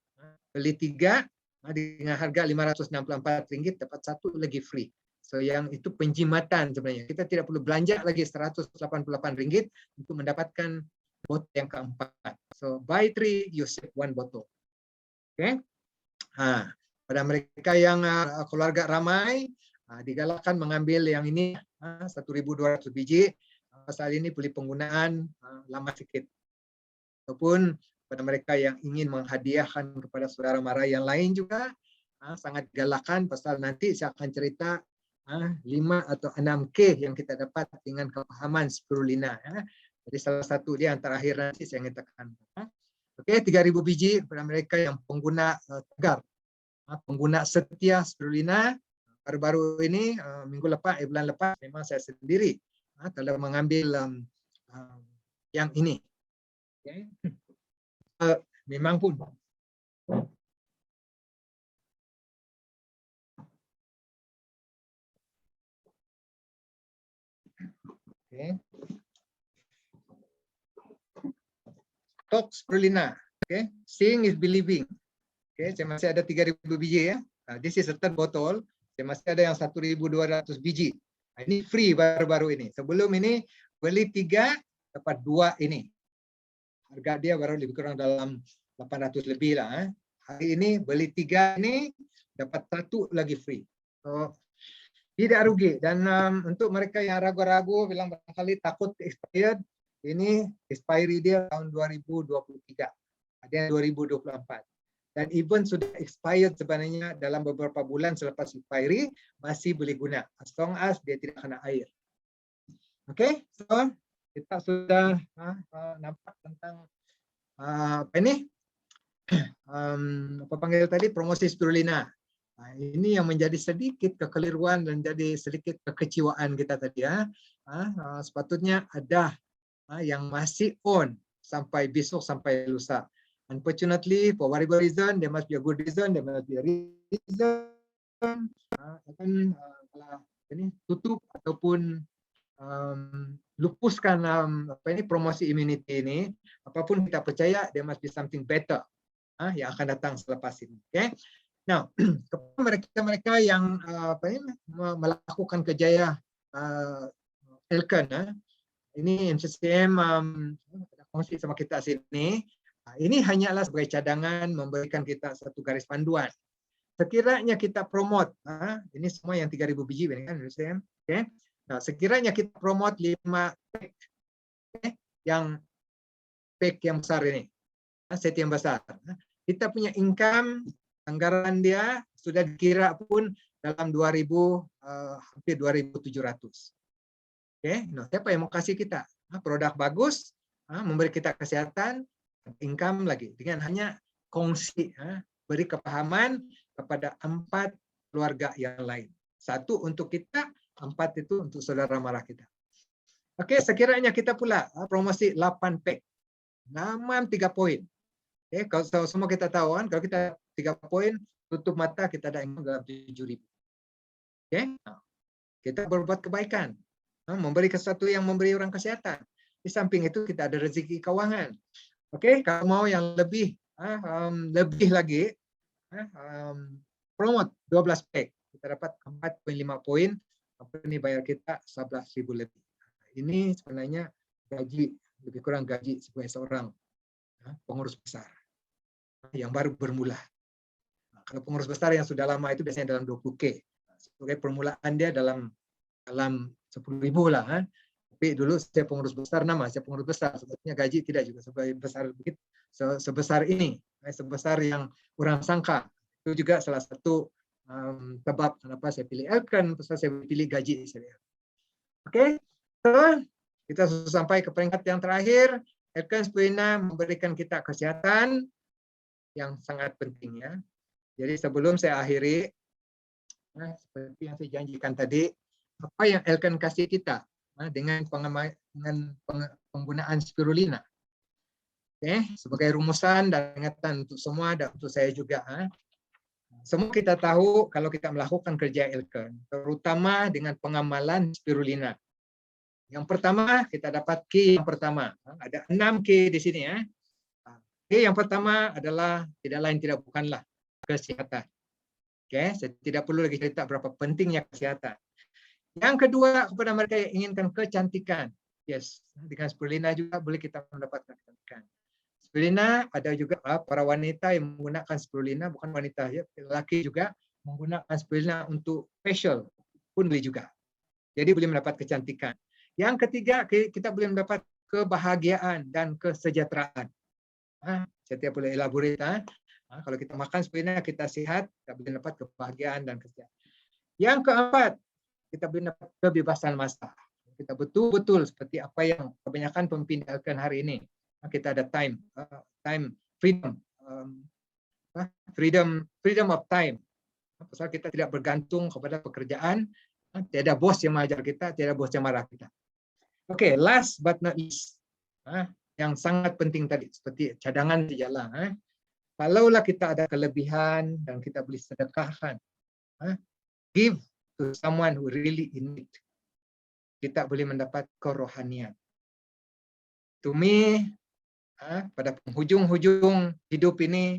Beli 3 dengan harga Rp564 dapat 1 lagi free. So yang itu penjimatan sebenarnya. Kita tidak perlu belanja lagi Rp188 untuk mendapatkan botol yang keempat. So buy 3, you save 1 botol. Oke. Pada mereka yang keluarga ramai, digalakkan mengambil yang ini 1.200 biji. Pasal ini beli penggunaan lama sedikit. Ataupun pada mereka yang ingin menghadiahkan kepada saudara mara yang lain juga, sangat galakan pasal nanti saya akan cerita 5 atau 6K yang kita dapat dengan kepahaman spirulina. Jadi salah satu dia yang terakhir nanti saya ingin tekan. Oke, 3.000 biji pada mereka yang pengguna tegar, pengguna setia spirulina. Baru-baru ini bulan lepas memang saya sendiri telah mengambil yang ini. Okay. Memang pun okay. Stok spirulina. Okay. Seeing is believing. Okay. Saya masih ada 3.000 biji ya. This is a third bottle. Saya masih ada yang 1.200 biji. Ini free baru-baru ini. Sebelum ini beli 3 dapat 2 ini. Harga dia baru lebih kurang dalam 800 lebih lah. Hari ini beli 3 ini dapat 1 lagi free. So, tidak rugi. Dan untuk mereka yang ragu-ragu bilang barangkali takut expired, ini expiry dia tahun 2023. Ada yang 2024. Dan even sudah expired sebenarnya dalam beberapa bulan selepas expiry masih boleh guna as long as dia tidak kena air. Oke, so kita sudah nampak tentang apa ini? Apa panggil tadi promosi spirulina. Ini yang menjadi sedikit kekeliruan dan jadi sedikit kekecewaan kita tadi ya. Sepatutnya ada yang masih on sampai besok sampai lusa. Unfortunately, for whatever reason, there must be a good reason, there must be a reason. Akan ini tutup ataupun lupuskan apa ini promosi immunity ini. Apapun kita percaya, there must be something better yang akan datang selepas ini. Okay? Now, kepada mereka-mereka yang apa ini, melakukan kejaya Elkan, ini MCCM kongsi sama kita sini. Ini hanyalah sebagai cadangan memberikan kita satu garis panduan. Sekiranya kita promote, ini semua yang 3.000 biji, kan, okay? Nah, sekiranya kita promote 5 pack, yang pack yang besar ini, set yang besar, kita punya income, anggaran dia sudah dikira pun dalam 2.000, hampir 2.700. Okay? Nah, siapa yang mau kasih kita? Produk bagus, memberi kita kesehatan, income lagi dengan hanya kongsi, beri kepahaman kepada 4 keluarga yang lain. 1 untuk kita, 4 itu untuk saudara mara kita. Oke, sekiranya kita pula promosi 8 pack, 3 poin. Oke, kalau semua kita tahu kan, kalau kita 3 poin, tutup mata kita ada income dalam 7.000. Oke, kita berbuat kebaikan, memberi sesuatu yang memberi orang kesehatan. Di samping itu kita ada rezeki keuangan. Oke, kalau mau yang lebih lagi, promote 12 pack, kita dapat 4.5 poin, ini bayar kita 11.000 lebih. Ini sebenarnya gaji, lebih kurang gaji sebagai seorang pengurus besar yang baru bermula. Kalau pengurus besar yang sudah lama itu biasanya dalam 20K. Sebagai permulaan dia dalam 10.000 lah. Tapi dulu saya pengurus besar, saya pengurus besar. Sebetulnya gaji tidak juga sebesar ini, sebesar yang orang sangka. Itu juga salah satu sebab kenapa saya pilih Elkan, saya pilih gaji. Oke, so, kita sudah sampai ke peringkat yang terakhir. Elkan Spurina memberikan kita kesehatan yang sangat penting ya. Jadi sebelum saya akhiri, seperti yang saya janjikan tadi, apa yang Elkan kasih kita dengan penggunaan spirulina. Oke, sebagai rumusan dan ingatan untuk semua dan untuk saya juga. Semua kita tahu kalau kita melakukan kerja Elkan, terutama dengan pengamalan spirulina. Yang pertama, kita dapat key yang pertama. Ada 6 key di sini ya. Key yang pertama adalah tidak lain tidak bukanlah kesehatan. Oke, saya tidak perlu lagi cerita berapa pentingnya kesehatan. Yang kedua, kepada mereka yang inginkan kecantikan. Yes, dengan spirulina juga boleh kita mendapatkan kecantikan. Spirulina ada juga para wanita yang menggunakan spirulina, bukan wanita ya, lelaki juga menggunakan spirulina untuk facial pun boleh juga. Jadi boleh mendapat kecantikan. Yang ketiga, kita boleh mendapat kebahagiaan dan kesejahteraan. Saya tidak boleh elaborate. Kalau kita makan spirulina, kita sehat, kita boleh dapat kebahagiaan dan kesejahteraan. Yang keempat, kita boleh dapat kebebasan masa. Kita betul-betul seperti apa yang kebanyakan pemimpin Elkan hari ini. Kita ada time freedom, freedom of time. Pasal kita tidak bergantung kepada pekerjaan, tidak ada bos yang mengajar kita, tidak ada bos yang marah kita. Oke, last but not least, yang sangat penting tadi, seperti cadangan di jalan. Kalaulah kita ada kelebihan dan kita boleh sedekahkan, give to someone who really in need, kita boleh mendapat kerohanian. To me, pada penghujung-hujung hidup ini,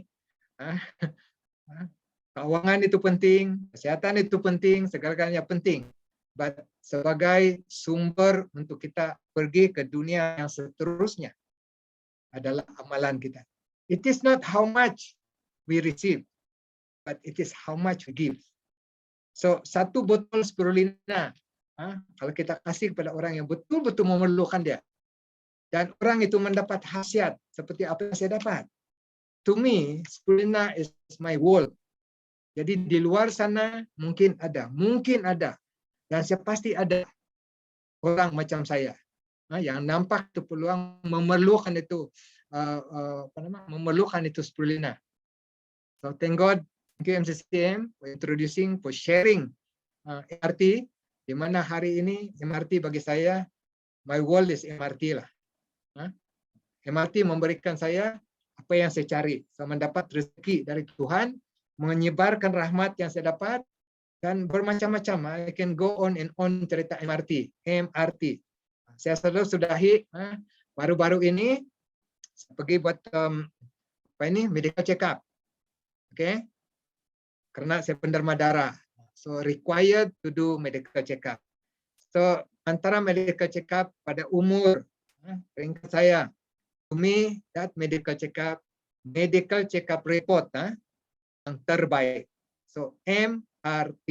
keuangan itu penting, kesehatan itu penting, segala-galanya penting. But sebagai sumber untuk kita pergi ke dunia yang seterusnya adalah amalan kita. It is not how much we receive, but it is how much we give. So, 1 botol spirulina, kalau kita kasih kepada orang yang betul-betul memerlukan dia, dan orang itu mendapat khasiat seperti apa yang saya dapat. To me, spirulina is my world. Jadi di luar sana mungkin ada, dan saya pasti ada orang macam saya yang nampak itu peluang memerlukan itu, memerlukan itu spirulina. So thank God, thank you MCCM for introducing, for sharing MRT. Di mana hari ini MRT bagi saya, my world is MRT lah. MRT memberikan saya apa yang saya cari. Saya mendapat rezeki dari Tuhan, menyebarkan rahmat yang saya dapat, dan bermacam-macam. I can go on and on cerita MRT. Saya selalu sudahi baru-baru ini pergi buat medical check up. Okay? Karena saya penderma darah. So required to do medical check up. So antara medical check up pada umur peringkat saya, to me that medical check up report yang terbaik. So MRT,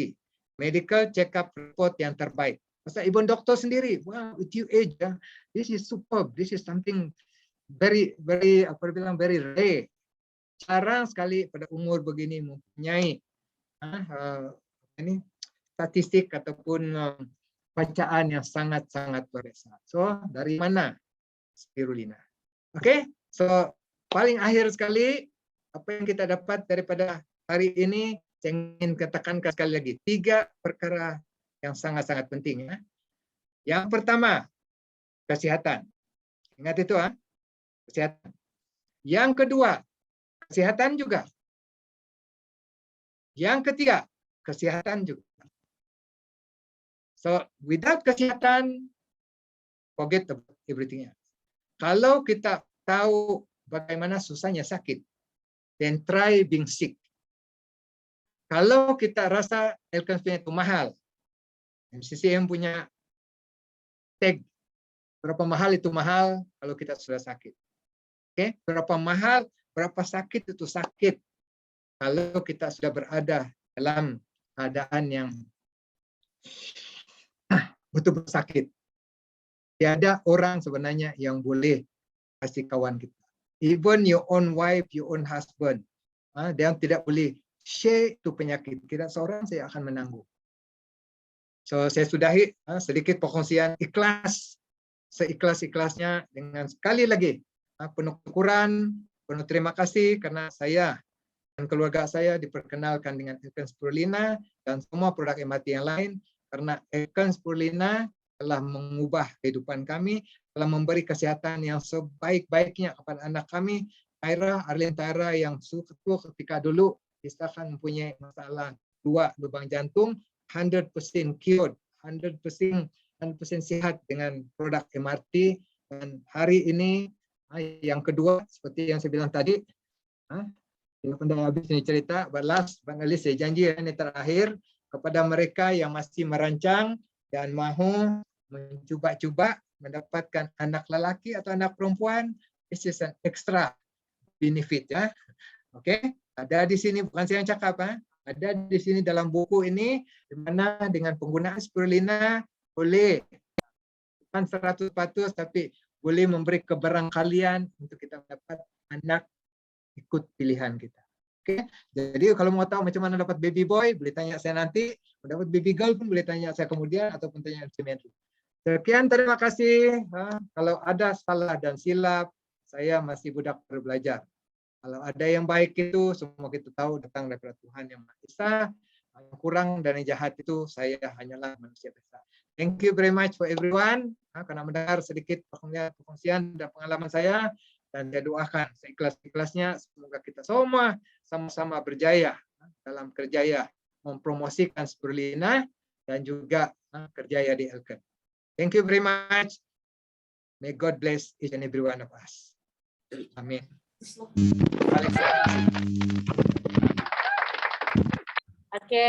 medical check up report yang terbaik. Pasal ibu doktor sendiri, wow, with you age, this is superb, this is something very very rare. Jarang sekali pada umur begini mempunyai statistik ataupun bacaan yang sangat-sangat berasa. So dari mana spirulina? Oke, so paling akhir sekali apa yang kita dapat daripada hari ini, saya ingin katakan sekali lagi 3 perkara yang sangat-sangat penting ya. Yang pertama, kesehatan. Ingat itu kesehatan. Yang kedua, kesehatan juga. Yang ketiga, kesehatan juga. So, without kesehatan, forget about everything else. Kalau kita tahu bagaimana susahnya sakit, then try being sick. Kalau kita rasa Elkan Spurina itu mahal, MCCM punya tag berapa mahal itu mahal kalau kita sudah sakit. Oke, berapa mahal, berapa sakit itu sakit. Kalau kita sudah berada dalam keadaan yang betul-betul sakit. Tiada orang sebenarnya yang boleh kasih kawan kita. Even your own wife, your own husband, dia tidak boleh share itu penyakit. Tidak seorang saya akan menanggung. So saya sudahi sedikit perkongsian ikhlas, seikhlas-ikhlasnya dengan sekali lagi penuh syukuran, penuh terima kasih karena saya dan keluarga saya diperkenalkan dengan Elkan Spirulina dan semua produk MRT yang lain karena Elkan Spirulina telah mengubah kehidupan kami, telah memberi kesehatan yang sebaik-baiknya kepada anak kami, Arlene Tyra yang ketika dulu disahkan mempunyai masalah 2 lubang jantung, 100% cured, 100% sehat dengan produk MRT. Dan hari ini yang kedua seperti yang saya bilang tadi, dah habis ini cerita, but last but not least, saya janji ini terakhir kepada mereka yang masih merancang dan mahu mencuba-cuba mendapatkan anak lelaki atau anak perempuan, this is an extra benefit ya. Oke, ada di sini bukan saya yang cakap ada di sini dalam buku ini di mana dengan penggunaan spirulina boleh bukan 100% tapi boleh memberi keberangkalian untuk kita mendapat anak ikut pilihan kita. Oke, jadi kalau mau tahu macam mana dapat baby boy, boleh tanya saya nanti. Mau dapat baby girl pun boleh tanya saya kemudian ataupun tanya ultimately. Sekian, terima kasih. Kalau ada salah dan silap, saya masih budak baru belajar. Kalau ada yang baik itu, semua kita tahu datang daripada Tuhan Yang Maha Esa. Yang kurang dan yang jahat itu, saya hanyalah manusia biasa. Thank you very much for everyone. Karena mendengar sedikit perkongsian dan pengalaman saya. Dan saya doakan seikhlas-ikhlasnya, semoga kita semua sama-sama berjaya dalam kerjaya mempromosikan spirulina dan juga kerjaya di Elkan. Thank you very much. May God bless each and every one of us. Amin.
Oke,